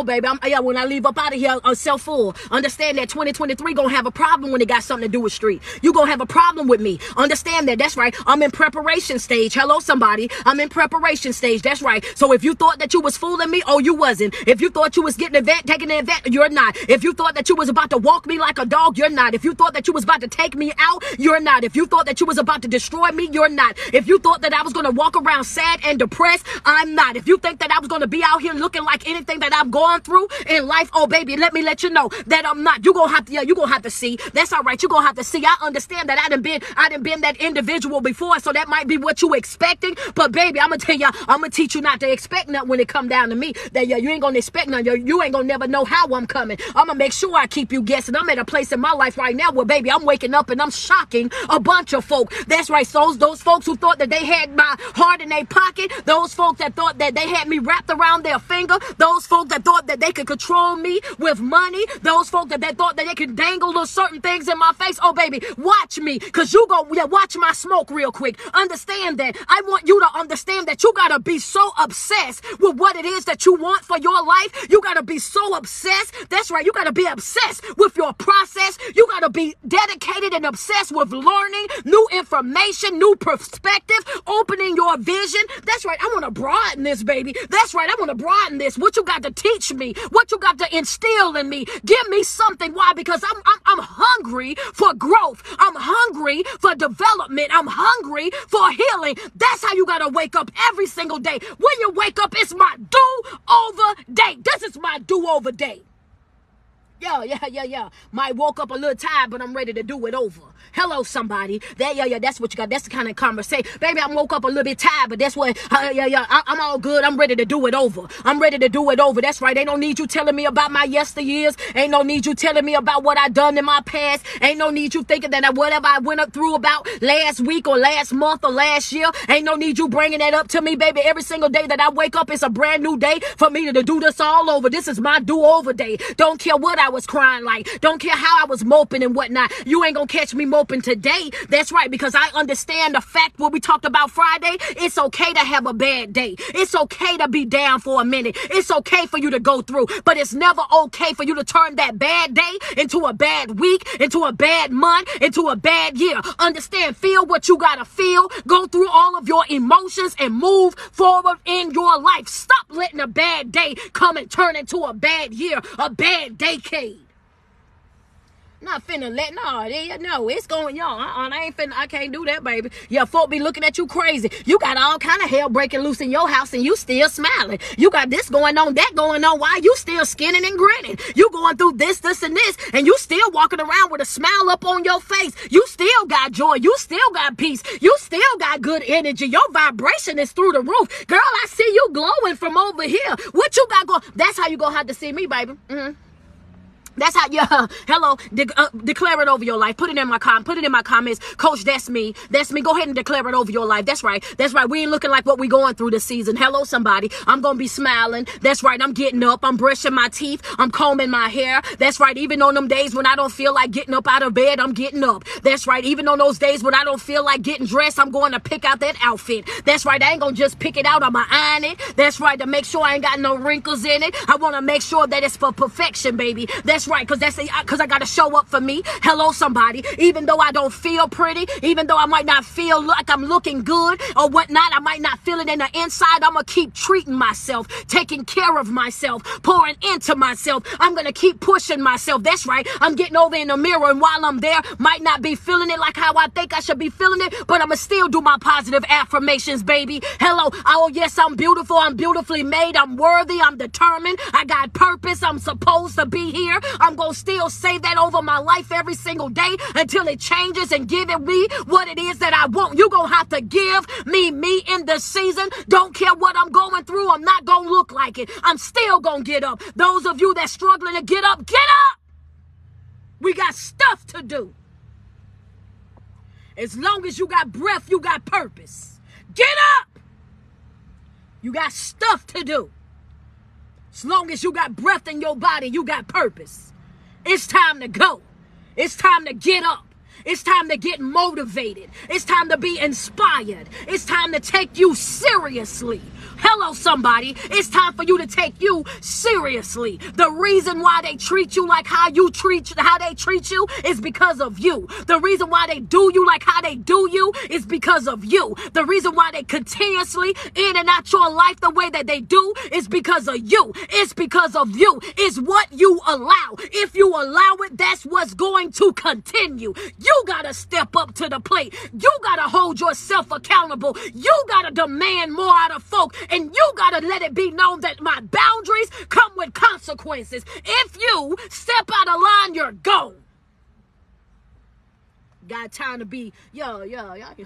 baby. When I leave up out of here, self-full. Understand that 2023 gonna have a problem when it got something to do with street. You gonna have a problem with me. Understand that. That's right. I'm in preparation stage. Hello, somebody. I'm in preparation stage. That's right. So if you thought that you was fooling me, you wasn't. If you thought you was taking an event, you're not. If you thought that you was about to walk me like a dog, you're not. If you thought that you was about to take me out, you're not. If you thought that you was about to destroy me, you're not. If you thought that I was gonna walk around sad and depressed, I'm not. If you think that I was going to be out here looking like anything that I've gone through in life, baby, let me let you know that I'm not. You're going to have to see. That's all right. You're going to have to see. I understand that I done been that individual before, so that might be what you expecting. But baby, I'm going to tell you, I'm going to teach you not to expect nothing when it come down to me. That you ain't going to expect nothing. You ain't going to never know how I'm coming. I'm going to make sure I keep you guessing. I'm at a place in my life right now where, baby, I'm waking up and I'm shocking a bunch of folk. That's right. So those folks who thought that they had my heart in their pocket, those folks that thought that they had me wrapped around their finger, those folks that thought that they could control me with money, those folks that they thought that they could dangle little certain things in my face. Oh, baby, watch me, because watch my smoke real quick. Understand that. I want you to understand that you got to be so obsessed with what it is that you want for your life. You got to be so obsessed. That's right. You got to be obsessed with your process. You got to be dedicated and obsessed with learning new information, new perspective, opening your vision. That's right. I want to broaden this, baby. That's right. I want to broaden this. What you got to teach me, what you got to instill in me. Give me something. Why? Because I'm hungry for growth. I'm hungry for development. I'm hungry for healing. That's how you got to wake up every single day. When you wake up, it's my do-over day. This is my do-over day. Yeah. Might woke up a little tired, but I'm ready to do it over. Hello, somebody. That's what you got. That's the kind of conversation. Baby, I woke up a little bit tired, but that's what, I'm all good. I'm ready to do it over. I'm ready to do it over. That's right. Ain't no need you telling me about my yesteryears. Ain't no need you telling me about what I done in my past. Ain't no need you thinking that whatever I went up through about last week or last month or last year, ain't no need you bringing that up to me, baby. Every single day that I wake up, it's a brand new day for me to do this all over. This is my do-over day. Don't care what I was crying like. Don't care how I was moping and whatnot. You ain't gonna catch me moping today. That's right, because I understand the fact what we talked about Friday. It's okay to have a bad day. It's okay to be down for a minute. It's okay for you to go through, but it's never okay for you to turn that bad day into a bad week, into a bad month, into a bad year. Understand, feel what you gotta feel. Go through all of your emotions and move forward in your life. Stop letting a bad day come and turn into a bad year, a bad decade. Not finna no, it's going on. I can't do that, baby. Yeah, folk be looking at you crazy. You got all kind of hell breaking loose in your house and you still smiling. You got this going on, that going on. Why you still skinning and grinning? You going through this, and this, and you still walking around with a smile up on your face. You still got joy. You still got peace. You still got good energy. Your vibration is through the roof. Girl, I see you glowing from over here. What you got going? That's how you gonna have to see me, baby. That's how you, hello, declare it over your life. Put it in my comments. Coach, that's me. That's me. Go ahead and declare it over your life. That's right. That's right. We ain't looking like what we going through this season. Hello, somebody. I'm going to be smiling. That's right. I'm getting up. I'm brushing my teeth. I'm combing my hair. That's right. Even on them days when I don't feel like getting up out of bed, I'm getting up. That's right. Even on those days when I don't feel like getting dressed, I'm going to pick out that outfit. That's right. I ain't going to just pick it out. I'm going to iron it. That's right. To make sure I ain't got no wrinkles in it. I want to make sure that it's for perfection, baby. That's right, because I got to show up for me. Hello, somebody. Even though I don't feel pretty, even though I might not feel like I'm looking good or whatnot, I might not feel it in the inside, I'm going to keep treating myself, taking care of myself, pouring into myself. I'm going to keep pushing myself. That's right. I'm getting over in the mirror, and while I'm there, might not be feeling it like how I think I should be feeling it, but I'm going to still do my positive affirmations, baby. Hello. Oh, yes, I'm beautiful. I'm beautifully made. I'm worthy. I'm determined. I got purpose. I'm supposed to be here. I'm going to still say that over my life every single day until it changes and give me what it is that I want. You're going to have to give me in this season. Don't care what I'm going through. I'm not going to look like it. I'm still going to get up. Those of you that's struggling to get up, get up. We got stuff to do. As long as you got breath, you got purpose. Get up. You got stuff to do. As long as you got breath in your body, you got purpose. It's time to go. It's time to get up. It's time to get motivated. It's time to be inspired. It's time to take you seriously. Hello, somebody. It's time for you to take you seriously. The reason why they treat you like how they treat you is because of you. The reason why they do you like how they do you is because of you. The reason why they continuously in and out your life the way that they do is because of you. It's because of you. It's what you allow. If you allow it, that's what's going to continue. You gotta step up to the plate. You gotta hold yourself accountable. You gotta demand more out of folk. And you got to let it be known that my boundaries come with consequences. If you step out of line, you're gone. Got time to be, y'all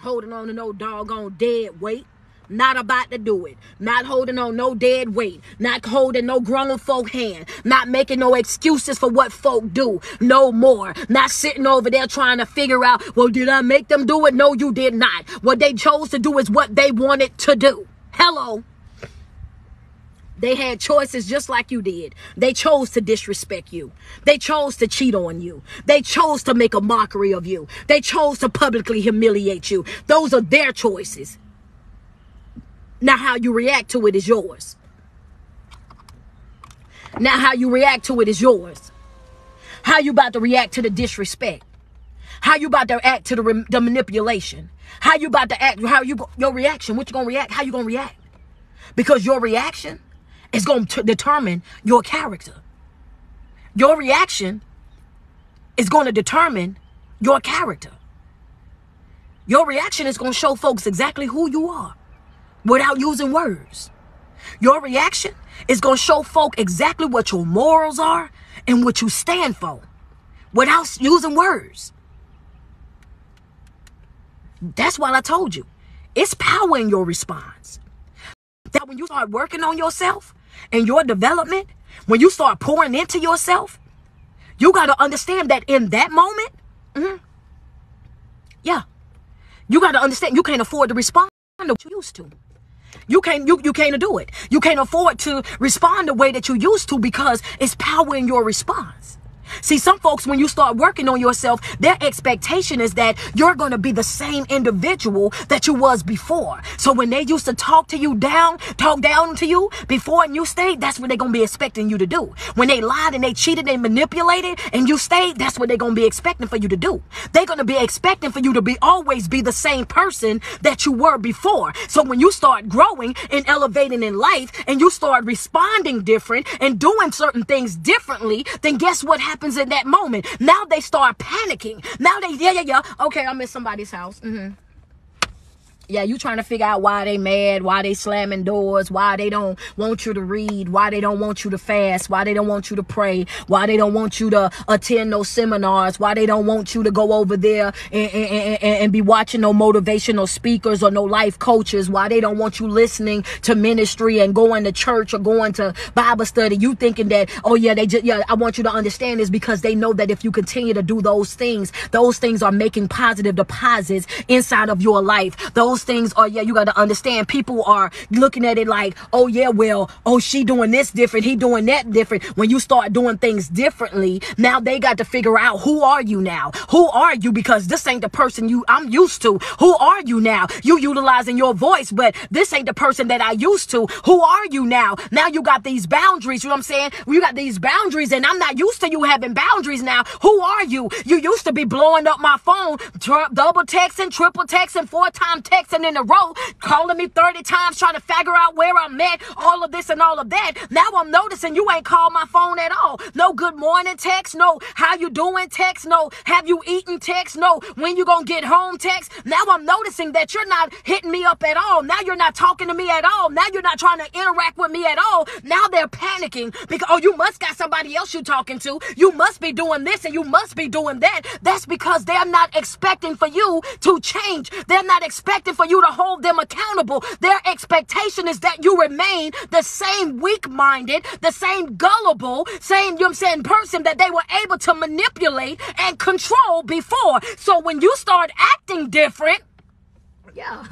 holding on to no doggone dead weight. Not about to do it. Not holding on no dead weight. Not holding no grown folk hand. Not making no excuses for what folk do. No more. Not sitting over there trying to figure out, well, did I make them do it? No, you did not. What they chose to do is what they wanted to do. Hello. They had choices just like you did. They chose to disrespect you. They chose to cheat on you. They chose to make a mockery of you. They chose to publicly humiliate you. Those are their choices. Now how you react to it is yours. Now how you react to it is yours. How you about to react to the disrespect? How you about to act to the manipulation? How you about to act? Your reaction? What you gonna react? How you gonna react? Because your reaction is going to determine your character. Your reaction is going to determine your character. Your reaction is going to show folks exactly who you are without using words. Your reaction is going to show folk exactly what your morals are and what you stand for without using words. That's why I told you. It's power in your response. That when you start working on yourself and your development, when you start pouring into yourself, you got to understand that in that moment, you got to understand you can't afford to respond the way you used to. You can't do it. You can't afford to respond the way that you used to because it's power in your response. See, some folks, when you start working on yourself, their expectation is that you're going to be the same individual that you was before. So when they used to talk down to you before and you stayed, that's what they're going to be expecting you to do. When they lied and they cheated, they manipulated and you stayed, that's what they're going to be expecting for you to do. They're going to be expecting for you to always be the same person that you were before. So when you start growing and elevating in life and you start responding different and doing certain things differently, then guess what happens in that moment? Now they start panicking. Now they, okay, I'm in somebody's house. Yeah, you trying to figure out why they mad, why they slamming doors, why they don't want you to read, why they don't want you to fast, why they don't want you to pray, why they don't want you to attend no seminars, why they don't want you to go over there and be watching no motivational speakers or no life coaches, why they don't want you listening to ministry and going to church or going to Bible study. You thinking that, oh yeah, I want you to understand this, because they know that if you continue to do those things are making positive deposits inside of your life. Those things are, you got to understand, people are looking at it like, oh yeah, well, oh, she doing this different, he doing that different. When you start doing things differently, now they got to figure out, who are you now? Who are you? Because this ain't the person I'm used to. Who are you now? You utilizing your voice, but this ain't the person that I used to. Who are you now? Now you got these boundaries, you know what I'm saying? You got these boundaries, and I'm not used to you having boundaries now. Who are you? You used to be blowing up my phone, double texting, triple texting, 4-time texting in a row, calling me 30 times, trying to figure out where I'm at, all of this and all of that. Now I'm noticing you ain't called my phone at all. No good morning text, no how you doing text, no have you eaten text, no when you gonna get home text. Now I'm noticing that you're not hitting me up at all. Now you're not talking to me at all. Now you're not trying to interact with me at all. Now they're panicking because, oh, you must got somebody else you talking to. You must be doing this and you must be doing that. That's because they're not expecting for you to change. They're not expecting for you to hold them accountable. Their expectation is that you remain the same weak-minded, the same gullible, same, you know what I'm saying, person that they were able to manipulate and control before. So when you start acting different, yeah.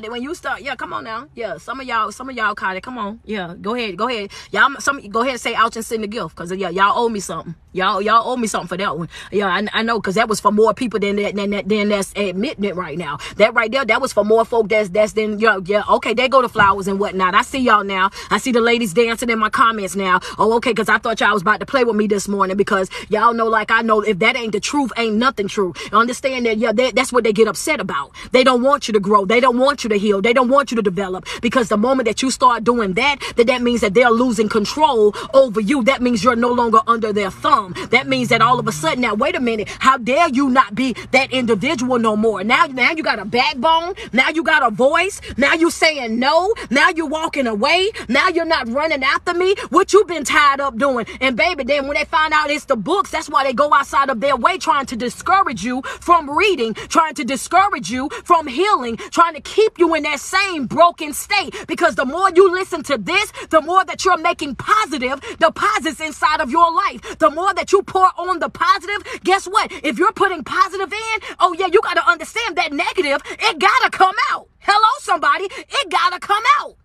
When you start, come on now. Yeah, some of y'all caught it. Come on. Yeah, go ahead. Go ahead and say ouch and send the gift. Cause y'all owe me something. Y'all owe me something for that one. Yeah, I know, cause that was for more people than that's admitting it right now. That right there, that was for more folk that's than, okay, there go the flowers and whatnot. I see y'all now. I see the ladies dancing in my comments now. Oh, okay, cause I thought y'all was about to play with me this morning, because y'all know, like I know, if that ain't the truth, ain't nothing true. Understand that, that's what they get upset about. They don't want you to grow. They don't want you to heal. They don't want you to develop, because the moment that you start doing that means that they're losing control over you. That means you're no longer under their thumb. That means that all of a sudden, now wait a minute, how dare you not be that individual no more? Now you got a backbone. Now you got a voice. Now you saying no. Now you walking away. Now you're not running after me. What you been tied up doing? And baby, then when they find out it's the books, that's why they go outside of their way, trying to discourage you from reading, trying to discourage you from healing, trying to keep you in that same broken state. Because the more you listen to this, the more that you're making positive deposits inside of your life. The more that you pour on the positive, guess what? If you're putting positive in, oh yeah, you got to understand that negative, it got to come out. Hello, somebody. It got to come out.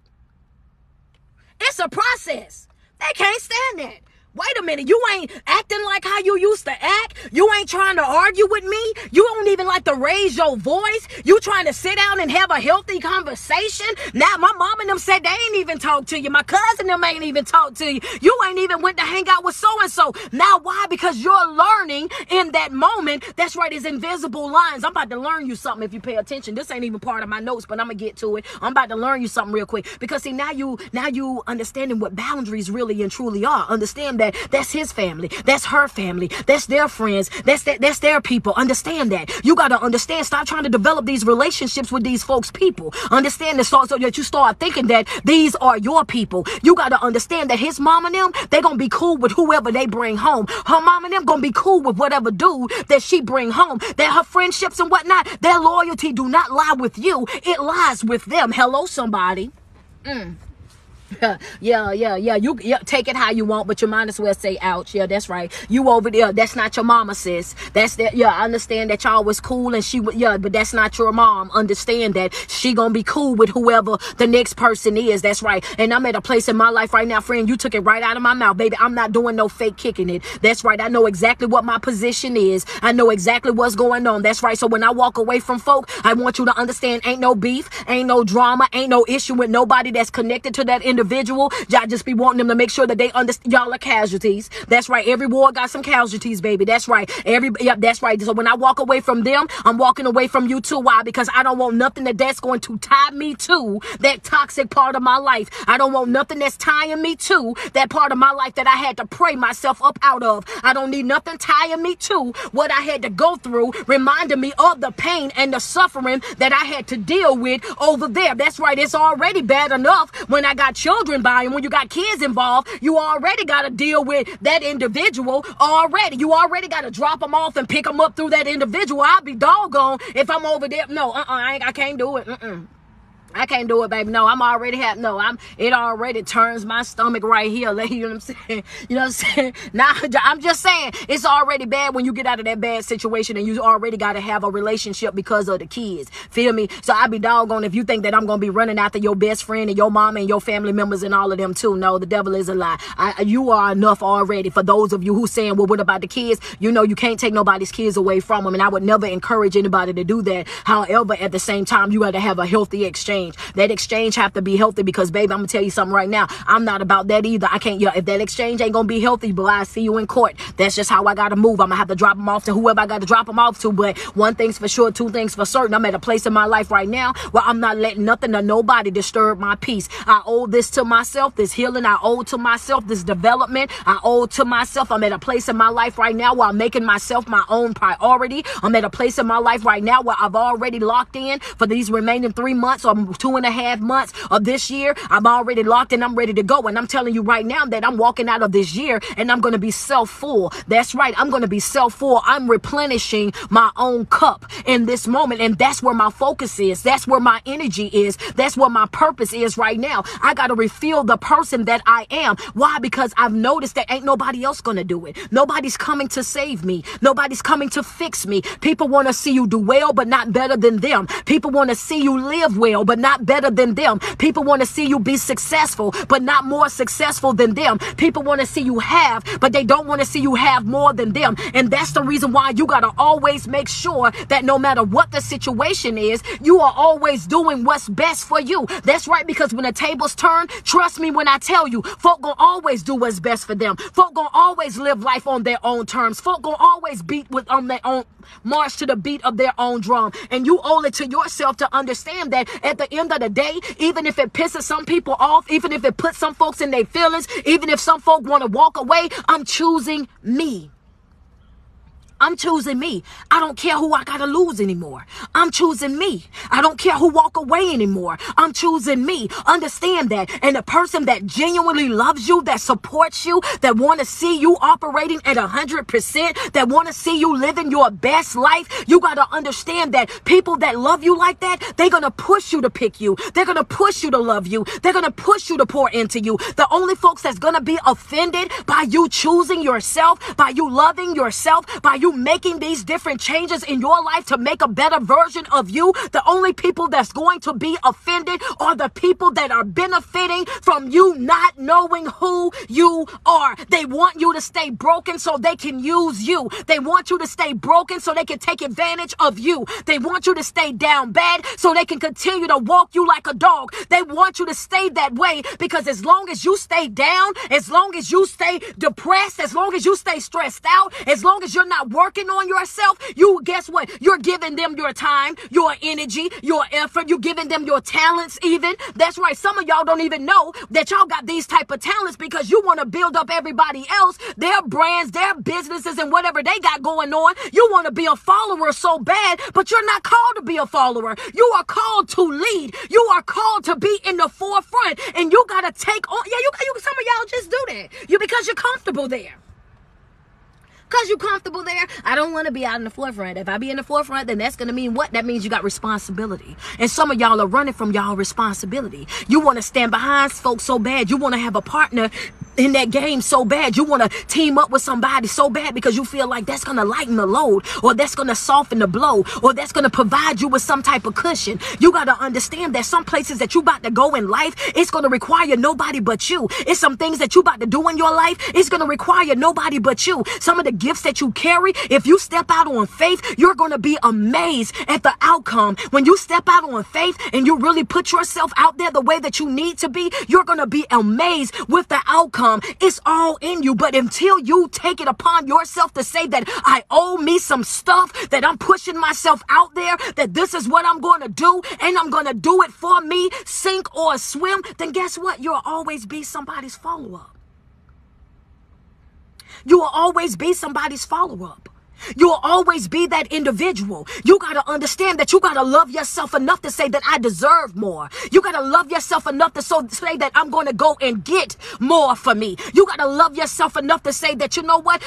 It's a process. They can't stand that. Wait a minute, you ain't acting like how you used to act. You ain't trying to argue with me. You don't even like to raise your voice. You trying to sit down and have a healthy conversation. Now my mom and them said they ain't even talk to you. My cousin them ain't even talk to you. You ain't even went to hang out with so-and-so. Now why? Because you're learning in that moment. That's right, it's invisible lines. I'm about to learn you something if you pay attention. This ain't even part of my notes, but I'm gonna get to it. I'm about to learn you something real quick. Because see, now you understanding what boundaries really and truly are. Understand that's his family, that's her family, that's their friends, that's their people. Understand that. You got to understand, stop trying to develop these relationships with these folks' people. Understand this, so that you start thinking that these are your people. You got to understand that his mom and them, they're going to be cool with whoever they bring home. Her mom and them going to be cool with whatever dude that she bring home. That her friendships and whatnot, their loyalty do not lie with you. It lies with them. Hello, somebody. Yeah. You take it how you want, but you might as well say ouch. Yeah, that's right. You over there, that's not your mama, sis. That's that. Yeah, I understand that y'all was cool and she would, but that's not your mom. Understand that she gonna be cool with whoever the next person is. That's right. And I'm at a place in my life right now, friend. You took it right out of my mouth, baby. I'm not doing no fake kicking it. That's right. I know exactly what my position is. I know exactly what's going on. That's right. So when I walk away from folk, I want you to understand, ain't no beef, ain't no drama, ain't no issue with nobody that's connected to that individual. individual. Y'all just be wanting them to make sure that they understand. Y'all are casualties. That's right. Every war got some casualties, baby. That's right. That's right. So when I walk away from them, I'm walking away from you too. Why? Because I don't want nothing that's going to tie me to that toxic part of my life. I don't want nothing that's tying me to that part of my life that I had to pray myself up out of. I don't need nothing tying me to what I had to go through, reminding me of the pain and the suffering that I had to deal with over there. That's right. It's already bad enough when I got children by, and when you got kids involved, you already got to deal with that individual already. You already got to drop them off and pick them up through that individual. I'll be doggone if I'm over there. No, I can't do it. I can't do it, baby. No, it already turns my stomach right here. You know what I'm saying? You know what I'm saying? Now, I'm just saying, it's already bad when you get out of that bad situation and you already got to have a relationship because of the kids. Feel me? So I be doggone if you think that I'm going to be running after your best friend and your mama and your family members and all of them too. No, the devil is a lie. You are enough already. For those of you who saying, well, what about the kids? You know, you can't take nobody's kids away from them. And I would never encourage anybody to do that. However, at the same time, you got to have a healthy exchange. That exchange have to be healthy because, baby, I'm gonna tell you something right now. I'm not about that either. I can't. If that exchange ain't gonna be healthy, boy, I see you in court. That's just how I gotta move. I'm gonna have to drop them off to whoever I gotta drop them off to. But one thing's for sure, two things for certain. I'm at a place in my life right now where I'm not letting nothing or nobody disturb my peace. I owe this to myself, this healing. I owe to myself this development. I owe to myself. I'm at a place in my life right now where I'm making myself my own priority. I'm at a place in my life right now where I've already locked in for these remaining 3 months or 2.5 months of this year. I'm already locked and I'm ready to go. And I'm telling you right now that I'm walking out of this year and I'm going to be self-full. That's right. I'm going to be self-full. I'm replenishing my own cup in this moment. And that's where my focus is. That's where my energy is. That's where my purpose is right now. I got to refill the person that I am. Why? Because I've noticed that ain't nobody else going to do it. Nobody's coming to save me. Nobody's coming to fix me. People want to see you do well, but not better than them. People want to see you live well, but not better than them. People want to see you be successful, but not more successful than them. People want to see you have, but they don't want to see you have more than them. And that's the reason why you got to always make sure that no matter what the situation is, you are always doing what's best for you. That's right, because when the tables turn, trust me when I tell you, folk gonna always do what's best for them. Folk gonna always live life on their own terms. Folk gonna always on their own, march to the beat of their own drum. And you owe it to yourself to understand that at the end of the day, even if it pisses some people off, even if it puts some folks in their feelings, even if some folk want to walk away, I'm choosing me. I'm choosing me. I don't care who I gotta lose anymore. I'm choosing me. I don't care who walk away anymore. I'm choosing me. Understand that. And the person that genuinely loves you, that supports you, that want to see you operating at 100%, that want to see you living your best life, you gotta understand that people that love you like that, they're gonna push you to pick you. They're gonna push you to love you. They're gonna push you to pour into you. The only folks that's gonna be offended by you choosing yourself, by you loving yourself, by you making these different changes in your life to make a better version of you, the only people that's going to be offended are the people that are benefiting from you not knowing who you are. They want you to stay broken so they can use you. They want you to stay broken so they can take advantage of you. They want you to stay down bad so they can continue to walk you like a dog. They want you to stay that way because as long as you stay down, as long as you stay depressed, as long as you stay stressed out, as long as you're not working on yourself, you guess what? You're giving them your time, your energy, your effort. You're giving them your talents even. That's right. Some of y'all don't even know that y'all got these type of talents because you want to build up everybody else, their brands, their businesses, and whatever they got going on. You want to be a follower so bad, but you're not called to be a follower. You are called to lead. You are called to be in the forefront, and you got to take on. Yeah, you some of y'all just do that. Because you're comfortable there. Because you're comfortable there. I don't want to be out in the forefront. If I be in the forefront, then that's going to mean what? That means you got responsibility. And some of y'all are running from y'all responsibility. You want to stand behind folks so bad. You want to have a partner in that game so bad. You want to team up with somebody so bad because you feel like that's going to lighten the load, or that's going to soften the blow, or that's going to provide you with some type of cushion. You got to understand that some places that you about to go in life, it's going to require nobody but you. It's some things that you about to do in your life, it's going to require nobody but you. Some of the gifts that you carry, if you step out on faith, you're going to be amazed at the outcome. When you step out on faith and you really put yourself out there the way that you need to be, you're going to be amazed with the outcome. It's all in you. But until you take it upon yourself to say that I owe me some stuff, that I'm pushing myself out there, that this is what I'm going to do, and I'm going to do it for me, sink or swim, then guess what? You'll always be somebody's follow-up. You will always be somebody's follow-up. You'll always be that individual. You got to understand that you got to love yourself enough to say that I deserve more. You got to love yourself enough to say that I'm going to go and get more for me. You got to love yourself enough to say that, you know what?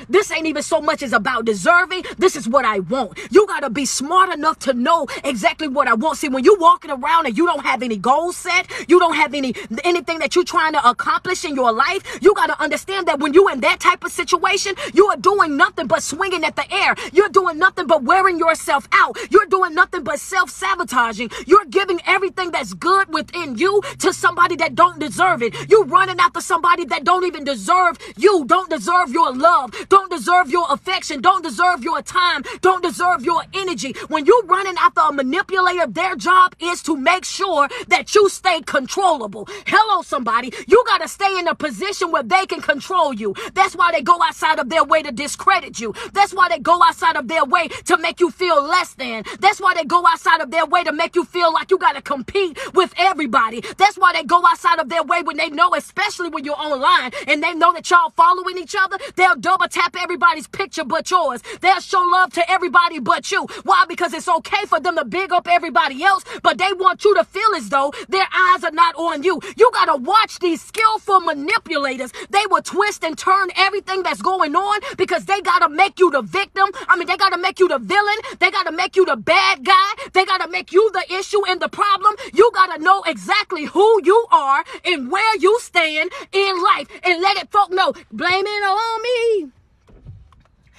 This ain't even so much as about deserving. This is what I want. You got to be smart enough to know exactly what I want. See, when you're walking around and you don't have any goals set, you don't have anything that you're trying to accomplish in your life, you got to understand that when you're in that type of situation, you are doing nothing but swinging at the air. You're doing nothing but wearing yourself out. You're doing nothing but self-sabotaging. You're giving everything that's good within you to somebody that don't deserve it. You're running after somebody that don't even deserve you, don't deserve your love, don't deserve your affection, don't deserve your time, don't deserve your energy. When you're running after a manipulator, their job is to make sure that you stay controllable. Hello, somebody. You got to stay in a position where they can control you. That's why they go outside of their way to discredit you. That's why they go outside of their way to make you feel less than. That's why they go outside of their way to make you feel like you got to compete with everybody. That's why they go outside of their way when they know, especially when you're online and they know that y'all following each other, they'll double tap everybody's picture but yours. They'll show love to everybody but you. Why? Because it's okay for them to big up everybody else, but they want you to feel as though their eyes are not on you. You got to watch these skillful manipulators. They will twist and turn everything that's going on because they got to make you the victim. They got to make you the villain. They got to make you the bad guy. They got to make you the issue and the problem. You got to know exactly who you are and where you stand in life and let it folk know. Blame it on me.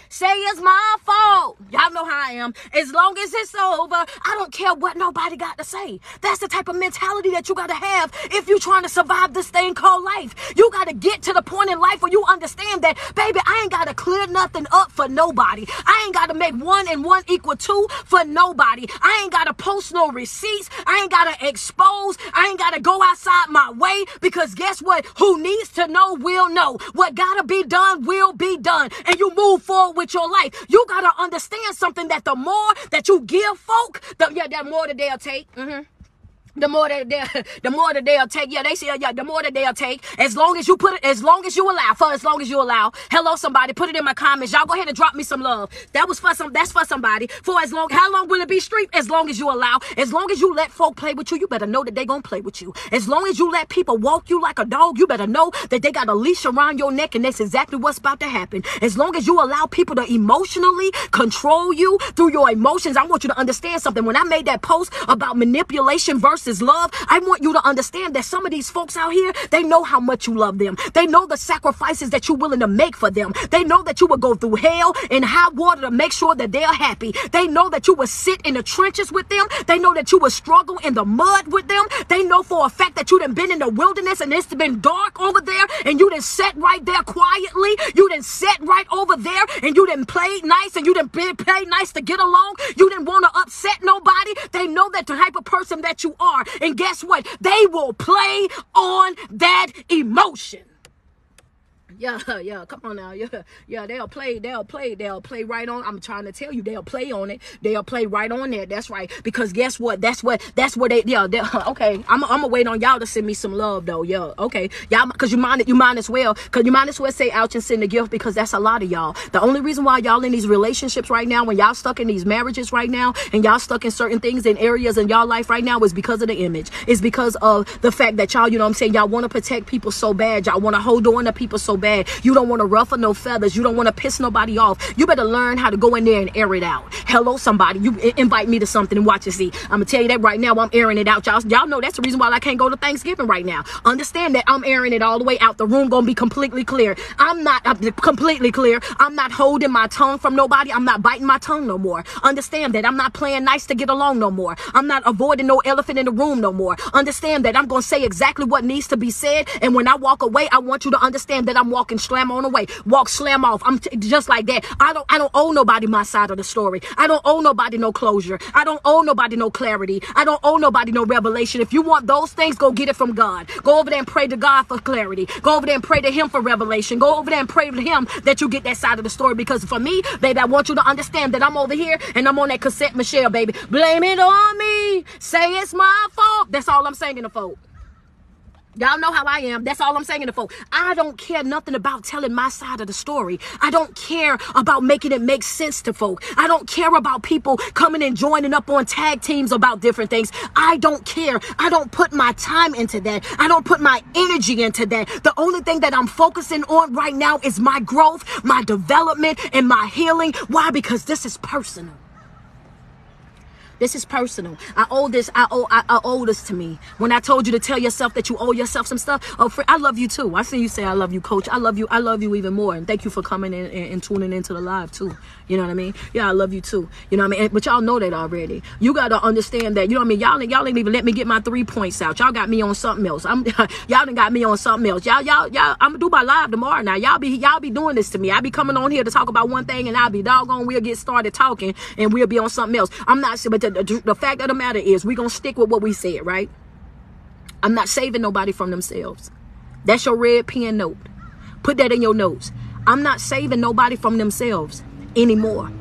Say it's my fault. Y'all know how I am. As long as it's over, I don't care what nobody got to say. That's the type of mentality that you got to have if you're trying to survive this thing called life. You got to get to the point in life where you understand that, baby, I ain't got to clear nothing up for nobody. I ain't got to make 1 and 1 equal 2 for nobody. I ain't got to post no receipts. I ain't got to expose. I ain't got to go outside my way because guess what? Who needs to know will know. What got to be done will be done. And you move forward with your life. You got to understand something, that the more that you give folk, that more that they'll take. The more that they'll take. Yeah, they say, the more that they'll take. As long as you put it, as long as you allow. Hello, somebody, put it in my comments. Y'all go ahead and drop me some love. That's for somebody. How long will it be street? As long as you allow. As long as you let folk play with you, you better know that they gonna play with you. As long as you let people walk you like a dog, you better know that they got a leash around your neck, and that's exactly what's about to happen. As long as you allow people to emotionally control you through your emotions, I want you to understand something. When I made that post about manipulation versus love, I want you to understand that some of these folks out here, they know how much you love them. They know the sacrifices that you're willing to make for them. They know that you will go through hell and high water to make sure that they're happy. They know that you will sit in the trenches with them. They know that you will struggle in the mud with them. They know for a fact that you done been in the wilderness and it's been dark over there and you done sat right there quietly. You done sat right over there and you done played nice and you done played nice to get along. You didn't want to upset nobody. They know that the type of person that you are. And guess what? They will play on that emotion. Yeah, come on now. Yeah, they'll play right on. I'm trying to tell you, they'll play on it. They'll play right on there. That's right. Because guess what? That's what they okay. I'm gonna wait on y'all to send me some love though. Yeah, okay. Y'all, cause you might as well say ouch and send a gift, because that's a lot of y'all. The only reason why y'all in these relationships right now, when y'all stuck in these marriages right now, and y'all stuck in certain things in areas in y'all life right now, is because of the image. It's because of the fact that y'all, you know what I'm saying, y'all want to protect people so bad. Y'all want to hold on to people so bad. bad. You don't want to ruffle no feathers. You don't want to piss nobody off. You better learn how to go in there and air it out. Hello, somebody. You invite me to something and watch and see. I'm going to tell you that right now. I'm airing it out. Y'all know that's the reason why I can't go to Thanksgiving right now. Understand that I'm airing it all the way out. The room going to be completely clear. I'm completely clear. I'm not holding my tongue from nobody. I'm not biting my tongue no more. Understand that I'm not playing nice to get along no more. I'm not avoiding no elephant in the room no more. Understand that I'm going to say exactly what needs to be said. And when I walk away, I want you to understand that I'm walking slam on away. Walk slam off. I'm just like that. I don't owe nobody my side of the story. I don't owe nobody no closure. I don't owe nobody no clarity. I don't owe nobody no revelation. If you want those things, go get it from God. Go over there and pray to God for clarity. Go over there and pray to him for revelation. Go over there and pray to him that you get that side of the story. Because for me, baby, I want you to understand that I'm over here and I'm on that cassette Michelle, baby. Blame it on me. Say it's my fault. That's all I'm saying to folk. Y'all know how I am. That's all I'm saying to folk. I don't care nothing about telling my side of the story. I don't care about making it make sense to folk. I don't care about people coming and joining up on tag teams about different things. I don't care. I don't put my time into that. I don't put my energy into that. The only thing that I'm focusing on right now is my growth, my development, and my healing. Why? Because this is personal. This is personal. I owe this to me. When I told you to tell yourself that you owe yourself some stuff. Oh, I love you too. I see you say I love you, coach. I love you even more. And thank you for coming in and tuning into the live too. You know what I mean? Yeah, I love you too. You know what I mean? But y'all know that already. You got to understand that, you know what I mean? Y'all ain't even let me get my 3 points out. Y'all got me on something else. Y'all done got me on something else. Y'all, I'm gonna do my live tomorrow now. Y'all be doing this to me. I be coming on here to talk about one thing and I'll be doggone, we'll get started talking and we'll be on something else. I'm not sure, but the fact of the matter is we're going to stick with what we said, right? I'm not saving nobody from themselves. That's your red pen note. Put that in your notes. I'm not saving nobody from themselves anymore.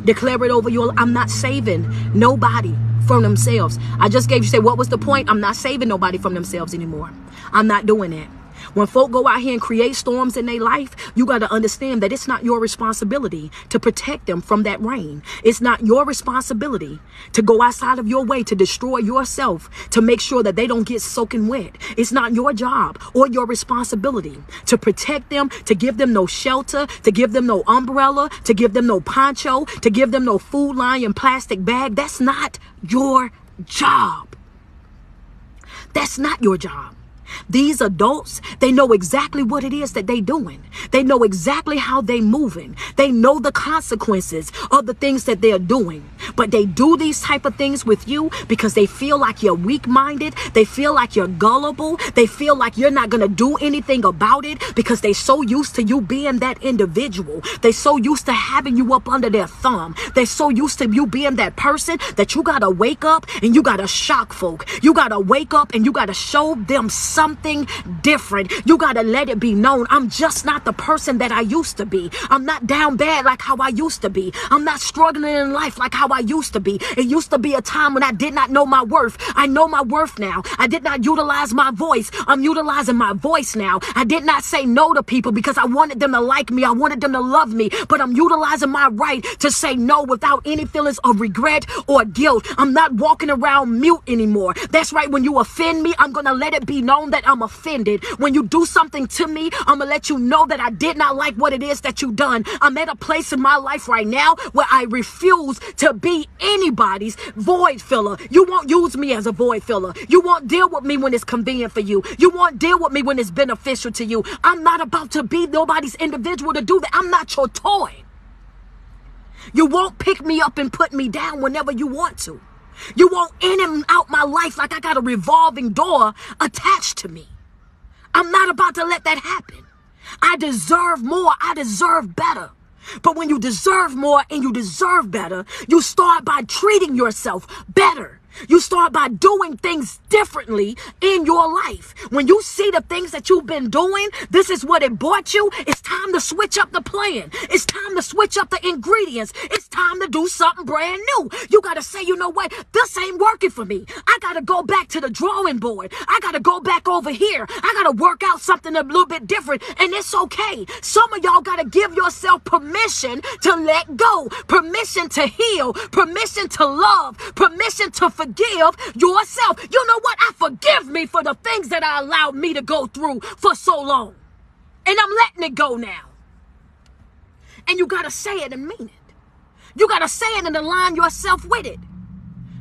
Declare it over your. I'm not saving nobody from themselves. I just gave you, say, what was the point? I'm not saving nobody from themselves anymore. I'm not doing that. When folk go out here and create storms in their life, you got to understand that it's not your responsibility to protect them from that rain. It's not your responsibility to go outside of your way to destroy yourself, to make sure that they don't get soaking wet. It's not your job or your responsibility to protect them, to give them no shelter, to give them no umbrella, to give them no poncho, to give them no food line and plastic bag. That's not your job. That's not your job. These adults, they know exactly what it is that they doing. They know exactly how they moving. They know the consequences of the things that they're doing. But they do these type of things with you because they feel like you're weak-minded. They feel like you're gullible. They feel like you're not going to do anything about it because they're so used to you being that individual. They're so used to having you up under their thumb. They're so used to you being that person that you got to wake up and you got to shock folk. You got to wake up and you got to show them something different. You got to let it be known. I'm just not the person that I used to be. I'm not down bad like how I used to be. I'm not struggling in life like how I used to be. It used to be a time when I did not know my worth. I know my worth now. I did not utilize my voice. I'm utilizing my voice now. I did not say no to people because I wanted them to like me. I wanted them to love me. But I'm utilizing my right to say no without any feelings of regret or guilt. I'm not walking around mute anymore. That's right. When you offend me, I'm going to let it be known that I'm offended. When you do something to me, I'm going to let you know that I did not like what it is that you done. I'm at a place in my life right now where I refuse to be anybody's void filler. You won't use me as a void filler. You won't deal with me when it's convenient for you. You won't deal with me when it's beneficial to you. I'm not about to be nobody's individual to do that. I'm not your toy. You won't pick me up and put me down whenever you want to. You won't in and out my life like I got a revolving door attached to me. I'm not about to let that happen. I deserve more. I deserve better. But when you deserve more and you deserve better, you start by treating yourself better. You start by doing things differently in your life. When you see the things that you've been doing, this is what it brought you. It's time to switch up the plan. It's time to switch up the ingredients. It's time to do something brand new. You got to say, you know what? This ain't working for me. I got to go back to the drawing board. I got to go back over here. I got to work out something a little bit different. And it's okay. Some of y'all got to give yourself permission to let go, permission to heal, permission to love, permission to forgive yourself. You know what? I forgive me for the things that I allowed me to go through for so long. And I'm letting it go now. And you got to say it and mean it. You got to say it and align yourself with it.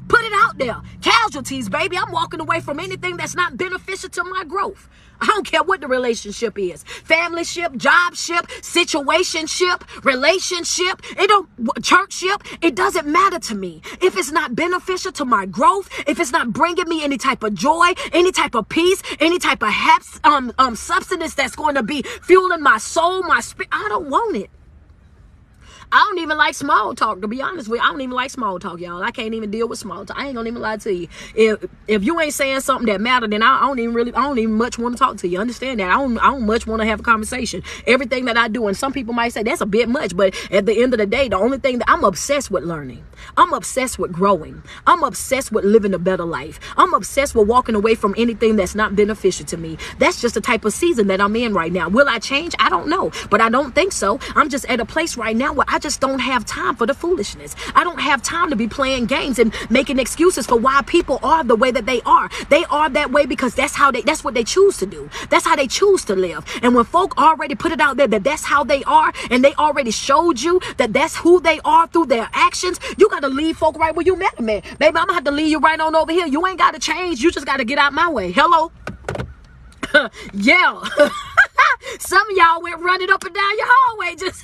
Put it out there. Casualties, baby. I'm walking away from anything that's not beneficial to my growth. I don't care what the relationship is. Family ship, job ship, situation ship, relationship, church ship. It doesn't matter to me. If it's not beneficial to my growth, if it's not bringing me any type of joy, any type of peace, any type of substance that's going to be fueling my soul, my spirit, I don't want it. I don't even like small talk, to be honest with you. I don't even like small talk, y'all. I can't even deal with small talk. I ain't gonna even lie to you. If you ain't saying something that matter, then I don't even much want to talk to you. Understand that? I don't much want to have a conversation. Everything that I do, and some people might say that's a bit much, but at the end of the day, the only thing that I'm obsessed with learning. I'm obsessed with growing. I'm obsessed with living a better life. I'm obsessed with walking away from anything that's not beneficial to me. That's just the type of season that I'm in right now. Will I change? I don't know, but I don't think so. I'm just at a place right now where I just don't have time for the foolishness. I don't have time to be playing games and making excuses for why people are the way that they are. They are that way because that's what they choose to do. That's how they choose to live. And when folk already put it out there that that's how they are, and they already showed you that that's who they are through their actions, you got to leave folk right where you met them at. Baby, I'm gonna have to leave you right on over here. You ain't got to change. You just got to get out my way. Hello? Yeah. Some of y'all went running up and down your hallway just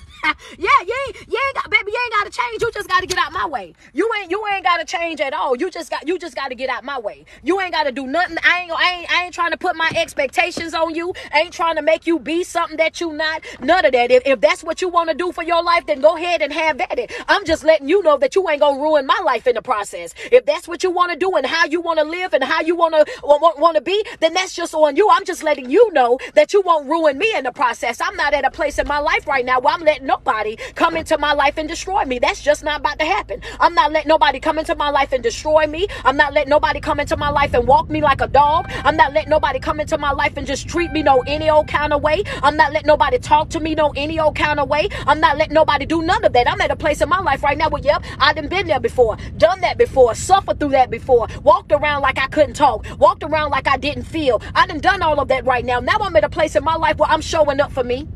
yeah, you ain't got to change. You just got to get out my way. You ain't got to change at all. You just got to get out my way. You ain't got to do nothing. I ain't trying to put my expectations on you. I ain't trying to make you be something that you not. None of that. If that's what you want to do for your life, then go ahead and have at it. I'm just letting you know that you ain't gonna ruin my life in the process. If that's what you want to do and how you want to live and how you want to be, then that's just on you. I'm just letting you know that you won't ruin me in the process. I'm not at a place in my life right now where I'm letting nobody come into my life and destroy me. That's just not about to happen. I'm not letting nobody come into my life and destroy me. I'm not letting nobody come into my life and walk me like a dog. I'm not letting nobody come into my life and just treat me any old kind of way. I'm not letting nobody talk to me any old kind of way. I'm not letting nobody do none of that. I'm at a place in my life right now where, yep, I done been there before, done that before, suffered through that before, walked around like I couldn't talk, walked around like I didn't feel. I done all of that right now. Now I'm at a place in my life where I'm showing up for me.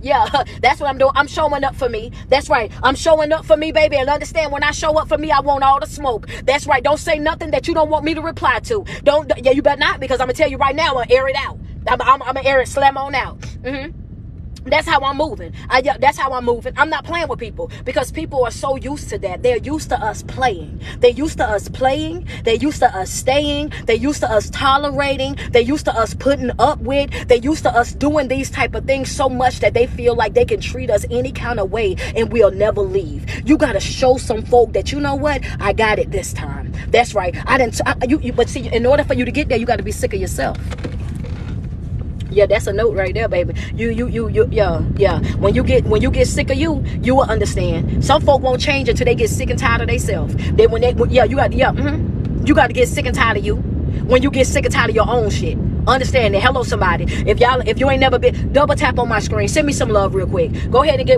Yeah, that's what I'm doing. I'm showing up for me. That's right. I'm showing up for me, baby. And understand, when I show up for me, I want all the smoke. That's right. Don't say nothing that you don't want me to reply to. Yeah, you better not, because I'm going to tell you right now, I'm going to air it out. I'm going to air it, slam on out. That's how I'm moving. That's how I'm moving. I'm not playing with people, because people are so used to that. They're used to us playing. They're used to us playing. They're used to us staying. They're used to us tolerating. They're used to us putting up with. They're used to us doing these type of things so much that they feel like they can treat us any kind of way and we'll never leave. You got to show some folk that, you know what? I got it this time. That's right. But see, in order for you to get there, you got to be sick of yourself. Yeah, that's a note right there, baby. Yeah. When you get sick of you, you will understand. Some folk won't change until they get sick and tired of themselves. You got to get sick and tired of you. When you get sick and tired of your own shit. Understand that. Hello, somebody. If you ain't never been, double tap on my screen. Send me some love real quick. Go ahead and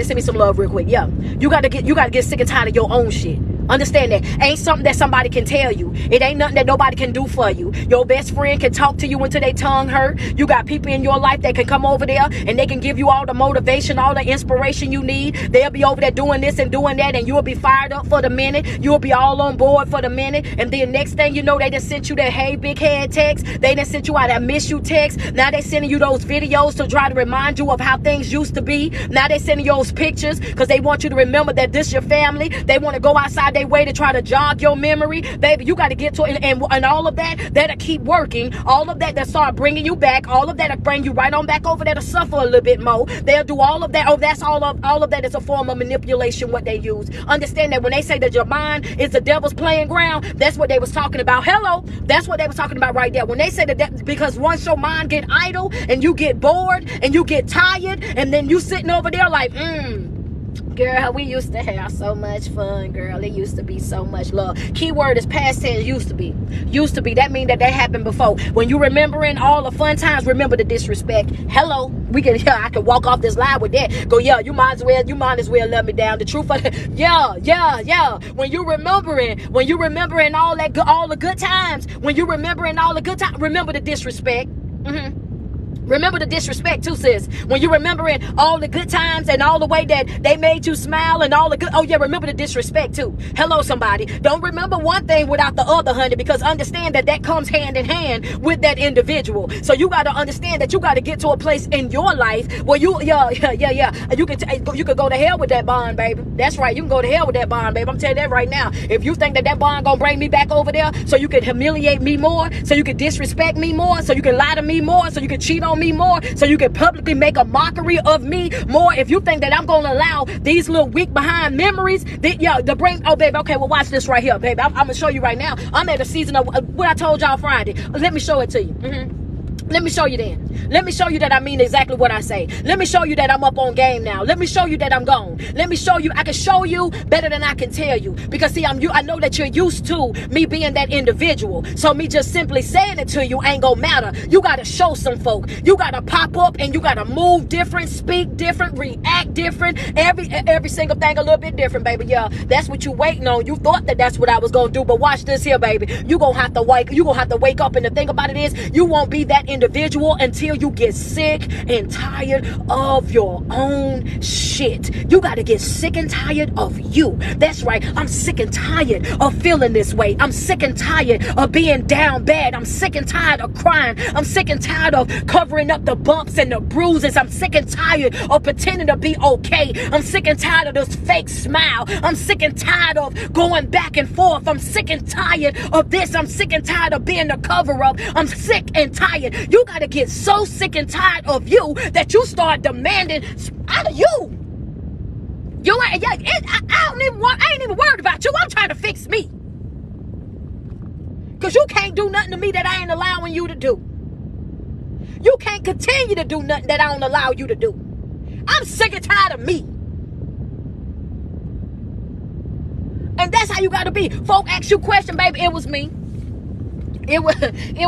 send me some love real quick. Yeah. You gotta get sick and tired of your own shit. Understand that. Ain't something that somebody can tell you. It ain't nothing that nobody can do for you. Your best friend can talk to you until their tongue hurt. You got people in your life that can come over there and they can give you all the motivation, all the inspiration you need. They'll be over there doing this and doing that, and you'll be fired up for the minute. You'll be all on board for the minute. And then next thing you know, they done sent you that hey big head text. They done sent you out that miss you text. Now they sending you those videos to try to remind you of how things used to be. Now they sending you those pictures because they want you to remember that this your family. They want to go outside their way to try to jog your memory. Baby, you got to get to it. And all of that'll keep working. All of that start bringing you back. All of that'll bring you right on back over there to suffer a little bit more. They'll do all of that. Oh, that's all of that is a form of manipulation, what they use. Understand that when they say that your mind is the devil's playing ground, that's what they was talking about. Hello. That's what they was talking about right there. When they say that because once your mind get idle and you get bored and you get tired, and then you sitting over there like, girl, we used to have so much fun, girl. It used to be so much love. Keyword is past tense, used to be. Used to be. That means that happened before. When you remembering all the fun times, remember the disrespect. Hello. I can walk off this line with that. Go, yeah, you might as well let me down. The truth of it. Yeah. When you remembering all the good times, remember the disrespect. Remember the disrespect too, sis. When you're remembering all the good times and all the way that they made you smile and all the good, oh yeah, remember the disrespect too. Hello, somebody. Don't remember one thing without the other, honey, because understand that that comes hand in hand with that individual. So you got to understand that you got to get to a place in your life where you, you could go to hell with that bond, baby. That's right. You can go to hell with that bond, baby. I'm telling you that right now. If you think that that bond gonna bring me back over there so you can humiliate me more, so you can disrespect me more, so you can lie to me more, so you can cheat on me more, so you can publicly make a mockery of me more. If you think that I'm going to allow these little weak behind memories to bring, oh baby, okay, well watch this right here, baby. I'm going to show you right now. I'm at a season of what I told y'all Friday. Let me show it to you. Let me show you then. Let me show you that I mean exactly what I say. Let me show you that I'm up on game now. Let me show you that I'm gone. Let me show you. I can show you better than I can tell you. Because see, I know that you're used to me being that individual. So me just simply saying it to you ain't gonna matter. You gotta show some folk. You gotta pop up and you gotta move different, speak different, react different. Every single thing a little bit different, baby. Yeah, that's what you waiting on. You thought that that's what I was gonna do, but watch this here, baby. You gonna have to wake up. And the thing about it is, you won't be that individual until you get sick and tired of your own shit. You got to get sick and tired of you. That's right. I'm sick and tired of feeling this way. I'm sick and tired of being down bad. I'm sick and tired of crying. I'm sick and tired of covering up the bumps and the bruises. I'm sick and tired of pretending to be okay. I'm sick and tired of this fake smile. I'm sick and tired of going back and forth. I'm sick and tired of this. I'm sick and tired of being the cover up. I'm sick and tired. You got to get so sick and tired of you that you start demanding out of you. I ain't even worried about you. I'm trying to fix me. Because you can't do nothing to me that I ain't allowing you to do. You can't continue to do nothing that I don't allow you to do. I'm sick and tired of me. And that's how you got to be. Folk ask you a question, baby. It was me. It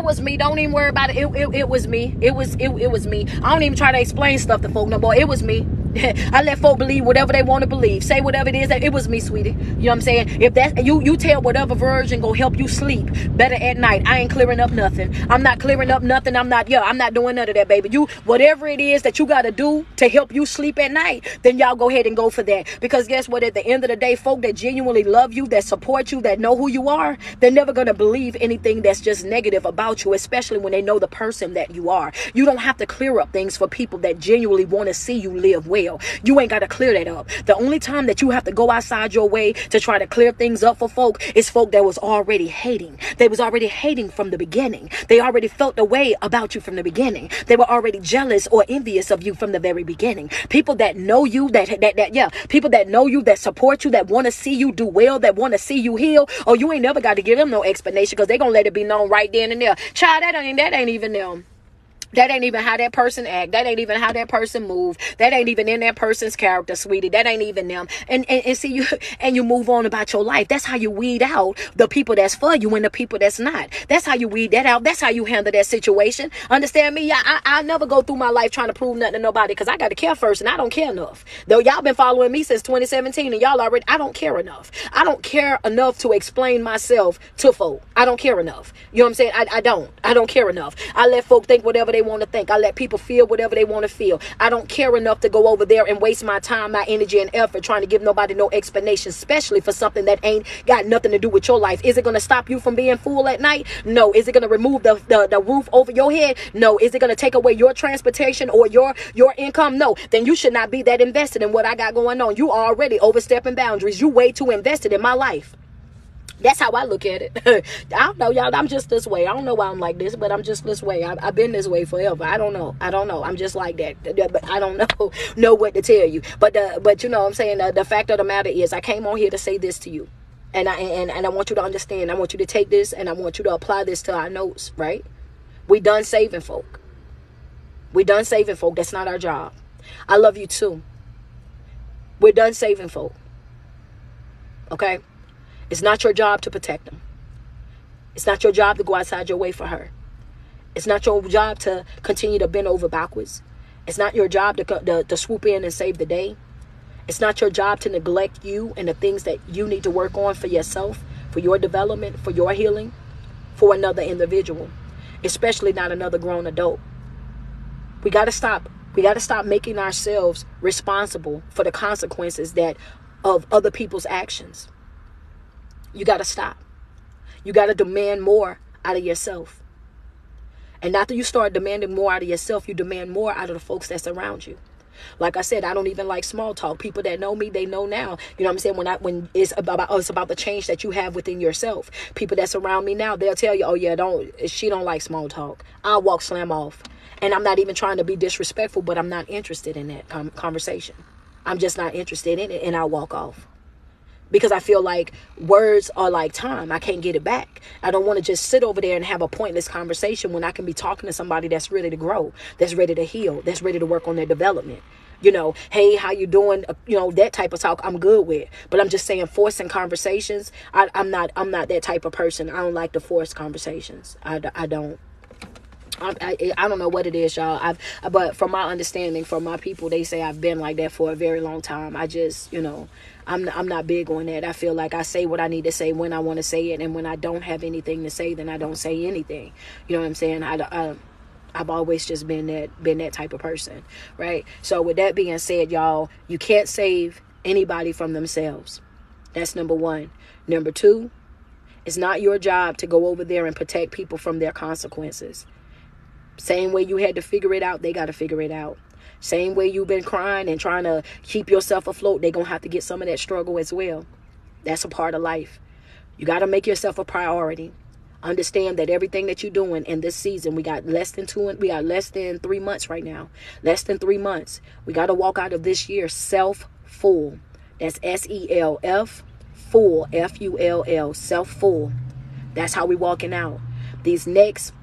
was me. Don't even worry about it. It was me. It was me. I don't even try to explain stuff to folk no more. It was me. I let folk believe whatever they want to believe. Say whatever it is. It was me, sweetie. You know what I'm saying? If that you tell whatever version gonna help you sleep better at night. I ain't clearing up nothing. I'm not clearing up nothing. I'm not doing none of that, baby. You whatever it is that you gotta do to help you sleep at night, then y'all go ahead and go for that. Because guess what? At the end of the day, folk that genuinely love you, that support you, that know who you are, they're never gonna believe anything that's just negative about you, especially when they know the person that you are. You don't have to clear up things for people that genuinely want to see you live well. You ain't got to clear that up. The only time that you have to go outside your way to try to clear things up for folk is folk that was already hating. They was already hating from the beginning. They already felt the way about you from the beginning. They were already jealous or envious of you from the very beginning. People that know you, people that know you, that support you, that want to see you do well, that want to see you heal. Oh, you ain't never got to give them no explanation because they gonna let it be known right then and there. Child, that ain't even them. That ain't even how that person act. That ain't even how that person move. That ain't even in that person's character, sweetie. That ain't even them. And see you, and you move on about your life. That's how you weed out the people that's for you and the people that's not. That's how you weed that out. That's how you handle that situation. Understand me? I never go through my life trying to prove nothing to nobody because I got to care first and I don't care enough. Though y'all been following me since 2017 and y'all already, I don't care enough. I don't care enough to explain myself to folk. I don't care enough. You know what I'm saying? I don't care enough. I let folk think whatever they want to think. I let people feel whatever they want to feel. I don't care enough to go over there and waste my time, my energy, and effort trying to give nobody no explanation, especially for something that ain't got nothing to do with your life. Is it going to stop you from being full at night? No. Is it going to remove the roof over your head? No. Is it going to take away your transportation or your income? No. Then you should not be that invested in what I got going on. You already overstepping boundaries. You way too invested in my life. That's how I look at it. I don't know, y'all. I'm just this way. I don't know why I'm like this, but I'm just this way. I've been this way forever. I don't know. I'm just like that. But I don't know what to tell you. But you know what I'm saying? The fact of the matter is I came on here to say this to you. And I want you to understand. I want you to take this and I want you to apply this to our notes, right? We done saving folk. That's not our job. I love you too. We're done saving folk. Okay? It's not your job to protect them. It's not your job to go outside your way for her. It's not your job to continue to bend over backwards. It's not your job to swoop in and save the day. It's not your job to neglect you and the things that you need to work on for yourself, for your development, for your healing, for another individual, especially not another grown adult. We got to stop. We got to stop making ourselves responsible for the consequences of other people's actions. You got to stop. You got to demand more out of yourself. And after you start demanding more out of yourself, you demand more out of the folks that's around you. Like I said, I don't even like small talk. People that know me, they know now. You know what I'm saying? When it's about the change that you have within yourself. People that's around me now, they'll tell you, oh yeah, she don't like small talk. I'll walk slam off. And I'm not even trying to be disrespectful, but I'm not interested in that conversation. I'm just not interested in it, and I'll walk off. Because I feel like words are like time. I can't get it back. I don't want to just sit over there and have a pointless conversation when I can be talking to somebody that's ready to grow, that's ready to heal, that's ready to work on their development. You know, hey, how you doing? You know, that type of talk I'm good with. But I'm just saying, forcing conversations, I'm not that type of person. I don't like to force conversations. I don't. I don't know what it is, y'all. But from my understanding, from my people, they say I've been like that for a very long time. I just, I'm not big on that. I feel like I say what I need to say when I want to say it, and when I don't have anything to say, then I don't say anything. You know what I'm saying? I've always just been that type of person, right? So with that being said, y'all, you can't save anybody from themselves. That's number one. Number two, it's not your job to go over there and protect people from their consequences. Same way you had to figure it out, they got to figure it out. Same way you've been crying and trying to keep yourself afloat, they're going to have to get some of that struggle as well. That's a part of life. You got to make yourself a priority. Understand that everything that you're doing in this season, we got less than 3 months right now. Less than 3 months. We got to walk out of this year self-full. That's SELF, full, FULL, self-full. That's how we walking out. These next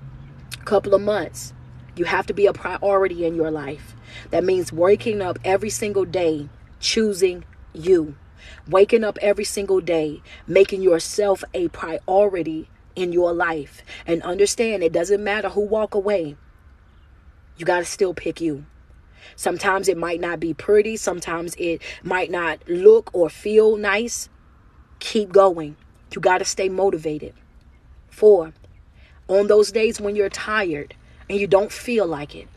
couple of months, you have to be a priority in your life. That means waking up every single day, choosing you. Waking up every single day, making yourself a priority in your life. And understand, it doesn't matter who walk away. You got to still pick you. Sometimes it might not be pretty. Sometimes it might not look or feel nice. Keep going. You got to stay motivated. 4, on those days when you're tired and you don't feel like it,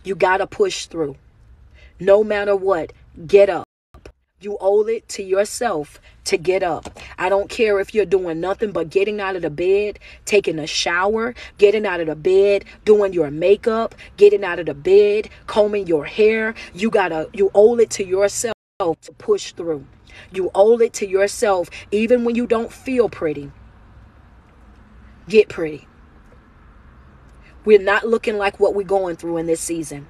you got to push through. No matter what, get up. You owe it to yourself to get up. I don't care if you're doing nothing but getting out of the bed, taking a shower, getting out of the bed, doing your makeup, getting out of the bed, combing your hair. You owe it to yourself to push through. You owe it to yourself, even when you don't feel pretty. Get pretty. We're not looking like what we're going through in this season.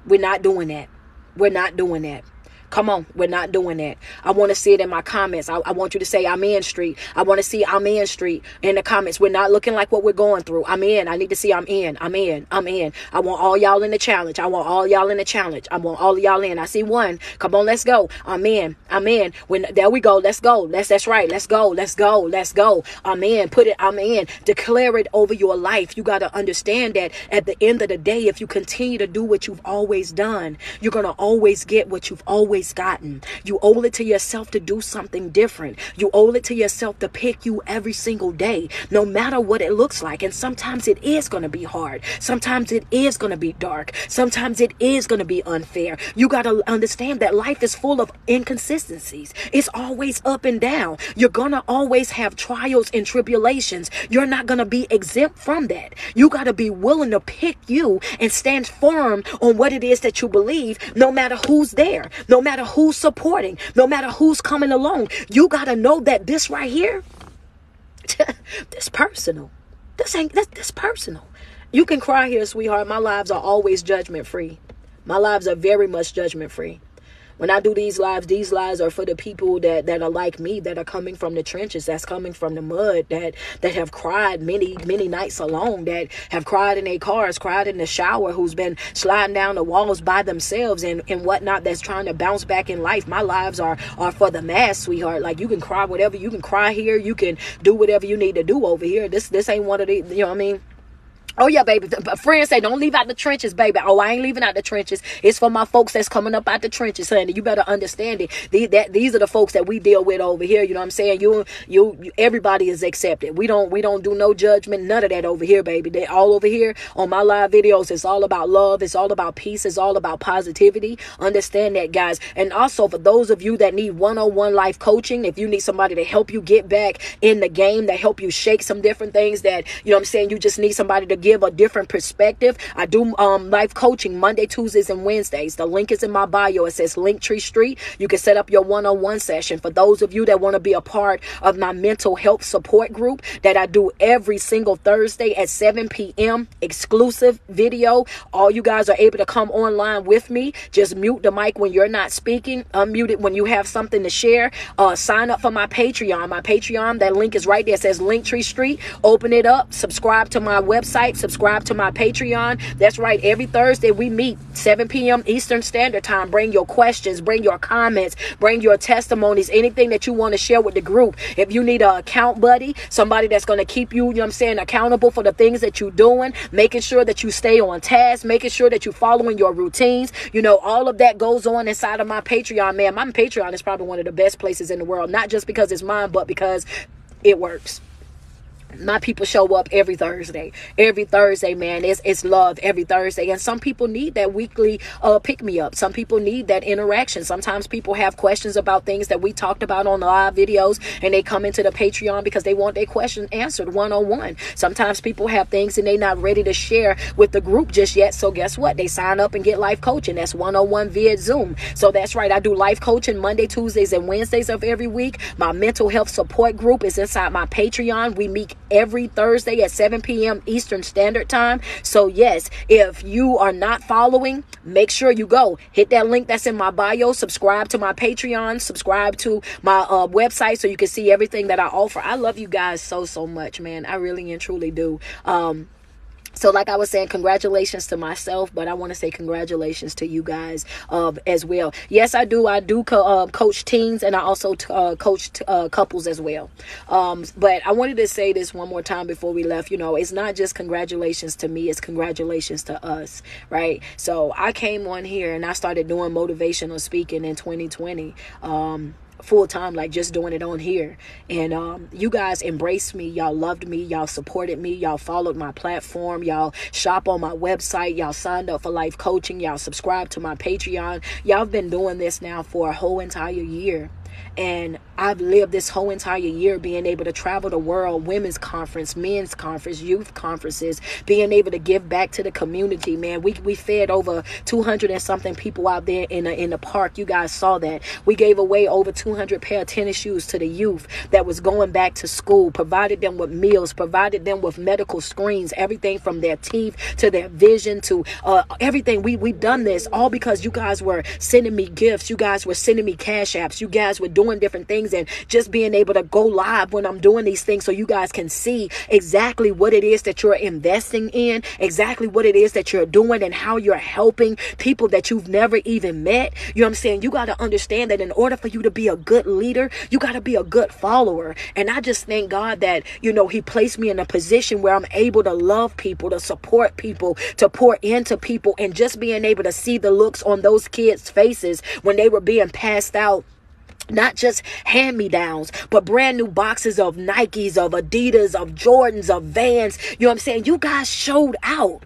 We're not doing that. We're not doing that. Come on, we're not doing that. I want to see it in my comments. I want you to say I'm in street. I want to see I'm in street in the comments. We're not looking like what we're going through. I'm in. I need to see I'm in. I'm in. I'm in. I want all y'all in the challenge. I want all y'all in the challenge. I want all of y'all in. I see one. Come on, let's go. I'm in. I'm in. There we go. Let's go. That's right. Let's go. Let's go. Let's go. I'm in. I'm in. Declare it over your life. You got to understand that at the end of the day, if you continue to do what you've always done, you're going to always get what you've always gotten. You owe it to yourself to do something different. You owe it to yourself to pick you every single day, no matter what it looks like. And sometimes it is going to be hard. Sometimes it is going to be dark. Sometimes it is going to be unfair. You got to understand that life is full of inconsistencies. It's always up and down. You're going to always have trials and tribulations. You're not going to be exempt from that. You got to be willing to pick you and stand firm on what it is that you believe, no matter who's there, no matter who's supporting, no matter who's coming along. You got to know that this right here, this personal. This personal. You can cry here, sweetheart. My lives are always judgment free. My lives are very much judgment free. When I do these lives are for the people that are like me, that are coming from the trenches, that's coming from the mud, that have cried many nights alone, that have cried in their cars, cried in the shower, who's been sliding down the walls by themselves and whatnot, that's trying to bounce back in life. My lives are for the mass, sweetheart. Like, you can cry whatever, you can cry here, you can do whatever you need to do over here. This ain't one of the, you know what I mean? Oh, yeah, baby. Friends say, don't leave out the trenches, baby. Oh, I ain't leaving out the trenches. It's for my folks that's coming up out the trenches, honey. You better understand it. These are the folks that we deal with over here. You know what I'm saying? You everybody is accepted. We don't do no judgment, none of that over here, baby. They all over here on my live videos. It's all about love. It's all about peace. It's all about positivity. Understand that, guys. And also, for those of you that need one-on-one life coaching, if you need somebody to help you get back in the game, that help you shake some different things that, you know what I'm saying, you just need somebody to give a different perspective. I do life coaching Monday, Tuesdays, and Wednesdays. The link is in my bio. It says Linktree Street. You can set up your one-on-one session. For those of you that want to be a part of my mental health support group that I do every single Thursday at 7 p.m. exclusive video. All you guys are able to come online with me. Just mute the mic when you're not speaking. Unmute it when you have something to share. Sign up for my Patreon. My Patreon, that link is right there. It says Linktree Street. Open it up. Subscribe to my website. Subscribe to my Patreon. That's right. Every Thursday we meet 7 p.m. Eastern Standard Time. Bring your questions, bring your comments, bring your testimonies, anything that you want to share with the group. If you need an account buddy, somebody that's going to keep you, you know what I'm saying, accountable for the things that you're doing, making sure that you stay on task, making sure that you're following your routines, you know, all of that goes on inside of my Patreon, man. My Patreon is probably one of the best places in the world, not just because it's mine, but because it works. My people show up every Thursday, man. It's love every Thursday. And some people need that weekly pick me up. Some people need that interaction. Sometimes people have questions about things that we talked about on the live videos, and they come into the Patreon because they want their question answered one-on-one. Sometimes people have things and they're not ready to share with the group just yet. So guess what? They sign up and get life coaching. That's one-on-one via Zoom. So that's right. I do life coaching Monday, Tuesdays, and Wednesdays of every week. My mental health support group is inside my Patreon. We meet every Thursday at 7 p.m. Eastern Standard Time. So yes, if you are not following, make sure you go hit that link that's in my bio. Subscribe to my Patreon. Subscribe to my website so you can see everything that I offer. I love you guys so much, man. I really and truly do. So like I was saying, congratulations to myself, but I want to say congratulations to you guys as well. Yes, I do. I do coach teens, and I also coach couples as well. But I wanted to say this one more time before we left. You know, it's not just congratulations to me. It's congratulations to us, right? So I came on here and I started doing motivational speaking in 2020. Full time, like just doing it on here, and you guys embraced me. Y'all loved me. Y'all supported me. Y'all followed my platform. Y'all shop on my website. Y'all signed up for life coaching. Y'all subscribed to my Patreon. Y'all have been doing this now for a whole entire year. And I've lived this whole entire year being able to travel the world, women's conference, men's conference, youth conferences, being able to give back to the community, man. We fed over 200 and something people out there in the park. You guys saw that. We gave away over 200 pair of tennis shoes to the youth that was going back to school, provided them with meals, provided them with medical screens, everything from their teeth to their vision to everything. We've done this all because you guys were sending me gifts. You guys were sending me cash apps. You guys were doing different things, and just being able to go live when I'm doing these things so you guys can see exactly what it is that you're investing in, exactly what it is that you're doing, and how you're helping people that you've never even met. You know what I'm saying? You got to understand that in order for you to be a good leader, you got to be a good follower. And I just thank God that, you know, he placed me in a position where I'm able to love people, to support people, to pour into people, and just being able to see the looks on those kids' faces when they were being passed out. Not just hand-me-downs, but brand new boxes of Nikes, of Adidas, of Jordans, of Vans. You know what I'm saying? You guys showed out.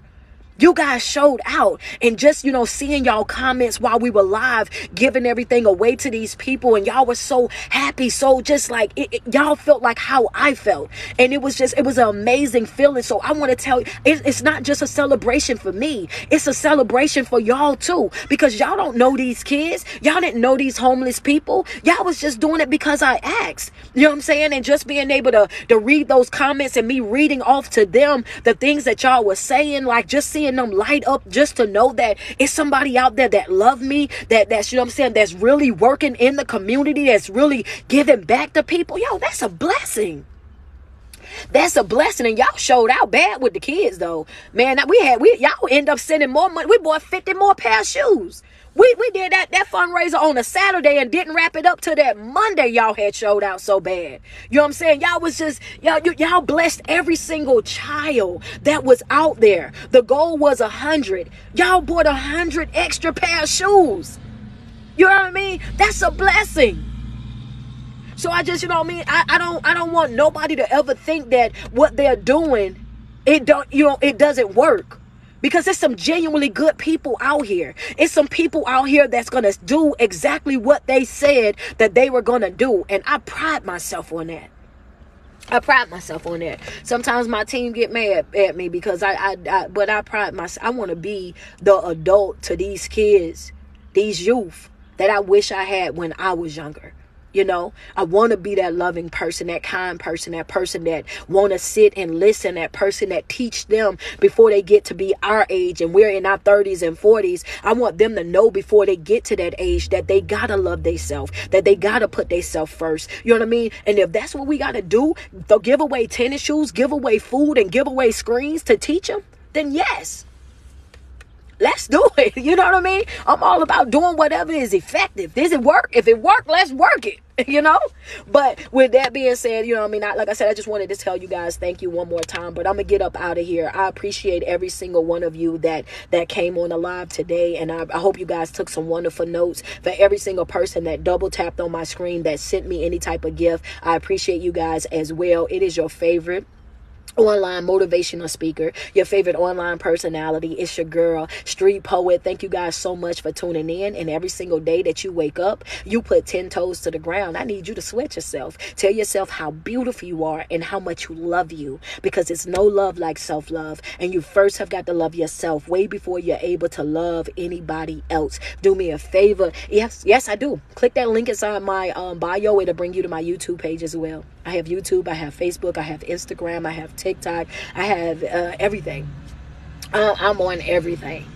You guys showed out, and just, you know, seeing y'all comments while we were live, giving everything away to these people, and y'all were so happy. So just like y'all felt like how I felt, and it was an amazing feeling. So I want to tell you, it's not just a celebration for me. It's a celebration for y'all too, because y'all don't know these kids. Y'all didn't know these homeless people. Y'all was just doing it because I asked. You know what I'm saying? And just being able to read those comments and me reading off to them the things that y'all were saying, like just seeing them light up, just to know that it's somebody out there that love me, that's, you know what I'm saying, that's really working in the community, that's really giving back to people. Yo, that's a blessing. That's a blessing. And y'all showed out bad with the kids though, man. Y'all end up sending more money. We bought 50 more pair of shoes. We did that fundraiser on a Saturday and didn't wrap it up till that Monday. Y'all had showed out so bad. You know what I'm saying? Y'all was just, y'all blessed every single child that was out there. The goal was 100. Y'all bought 100 extra pair of shoes. You know what I mean? That's a blessing. So I just, you know what I mean? I don't want nobody to ever think that what they're doing, it doesn't work. Because there's some genuinely good people out here. It's some people out here that's going to do exactly what they said that they were going to do. And I pride myself on that. Sometimes my team get mad at me because but I pride myself. I want to be the adult to these kids, these youth that I wish I had when I was younger. You know, I want to be that loving person, that kind person, that person that want to sit and listen, that person that teach them before they get to be our age and we're in our 30s and 40s. I want them to know before they get to that age that they got to love themselves, that they got to put themselves first. You know what I mean? And if that's what we got to do, to give away tennis shoes, give away food and give away screens to teach them, then yes. Let's do it. You know what I mean? I'm all about doing whatever is effective. Does it work? If it work, let's work it. You know? But with that being said, you know what I mean? Like I said, I just wanted to tell you guys thank you one more time. But I'm going to get up out of here. I appreciate every single one of you that came on the live today. And I hope you guys took some wonderful notes. For every single person that double tapped on my screen that sent me any type of gift, I appreciate you guys as well. It is your favorite online motivational speaker, your favorite online personality. It's your girl, Street Poet. Thank you guys so much for tuning in. And every single day that you wake up, you put 10 toes to the ground. I need you to sweat yourself. Tell yourself how beautiful you are and how much you love you, because it's no love like self-love. And you first have got to love yourself way before you're able to love anybody else. Do me a favor. Yes, I do. Click that link inside my bio. It'll bring you to my YouTube page as well. I have YouTube, I have Facebook, I have Instagram, I have TikTok, I have everything. I'm on everything.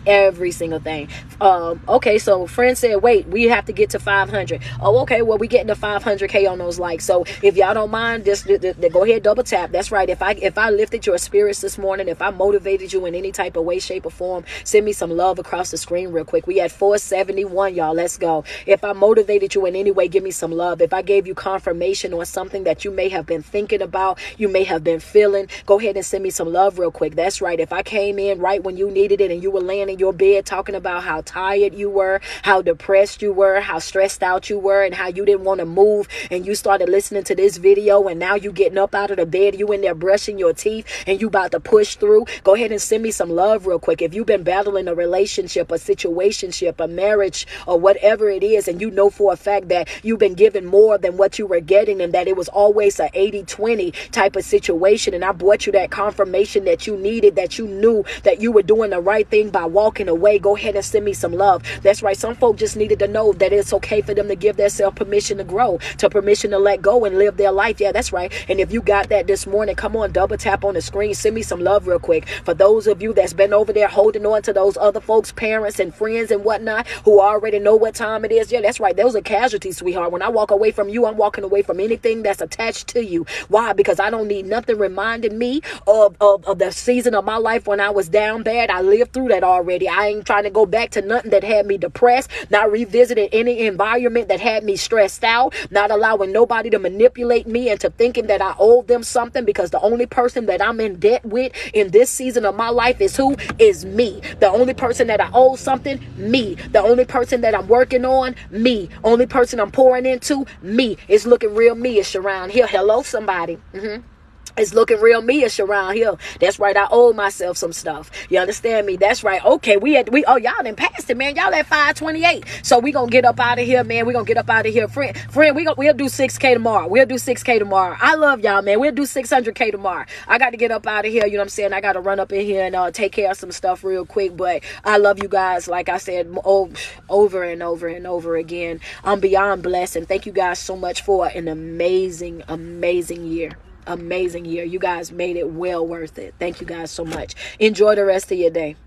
Every single thing. Okay, so friend said, wait, we have to get to 500. Oh, okay, well, we getting to 500K on those likes. So if y'all don't mind, just go ahead, double tap. That's right. If I lifted your spirits this morning, if I motivated you in any type of way, shape, or form, send me some love across the screen real quick. We at 471, y'all. Let's go. If I motivated you in any way, give me some love. If I gave you confirmation on something that you may have been thinking about, you may have been feeling, go ahead and send me some love real quick. That's right. If I came in right when you needed it and you were laying in your bed talking about how tired you were, how depressed you were, how stressed out you were, and how you didn't want to move, and you started listening to this video, and now you getting up out of the bed, you in there brushing your teeth, and you about to push through, go ahead and send me some love real quick. If you've been battling a relationship, a situationship, a marriage, or whatever it is, and you know for a fact that you've been given more than what you were getting, and that it was always a 80-20 type of situation, and I brought you that confirmation that you needed, that you knew that you were doing the right thing by walking away, go ahead and send me some love. That's right. Some folk just needed to know that it's okay for them to give themselves permission to grow, to permission to let go and live their life. Yeah, that's right. And if you got that this morning, come on, double tap on the screen. Send me some love real quick. For those of you that's been over there holding on to those other folks, parents and friends and whatnot, who already know what time it is. Yeah, that's right. Those are casualties, sweetheart. When I walk away from you, I'm walking away from anything that's attached to you. Why? Because I don't need nothing reminding me of the season of my life when I was down bad. I lived through that already. I ain't trying to go back to nothing that had me depressed, not revisiting any environment that had me stressed out, not allowing nobody to manipulate me into thinking that I owe them something, because the only person that I'm in debt with in this season of my life is who? Is me. The only person that I owe something, me. The only person that I'm working on, me. Only person I'm pouring into, me. It's looking real me-ish around here. Hello, somebody. It's looking real me-ish around here. That's right. I owe myself some stuff. You understand me? That's right. Okay, y'all done passed it, man. Y'all at 528. So we gonna get up out of here, man. We gonna get up out of here. Friend, we'll do 6K tomorrow. We'll do 6K tomorrow. I love y'all, man. We'll do 600K tomorrow. I got to get up out of here. You know what I'm saying? I got to run up in here and take care of some stuff real quick. But I love you guys. Like I said, over and over and over again. I'm beyond blessed. And thank you guys so much for an amazing, amazing year. Amazing year. You guys made it well worth it. Thank you guys so much. Enjoy the rest of your day.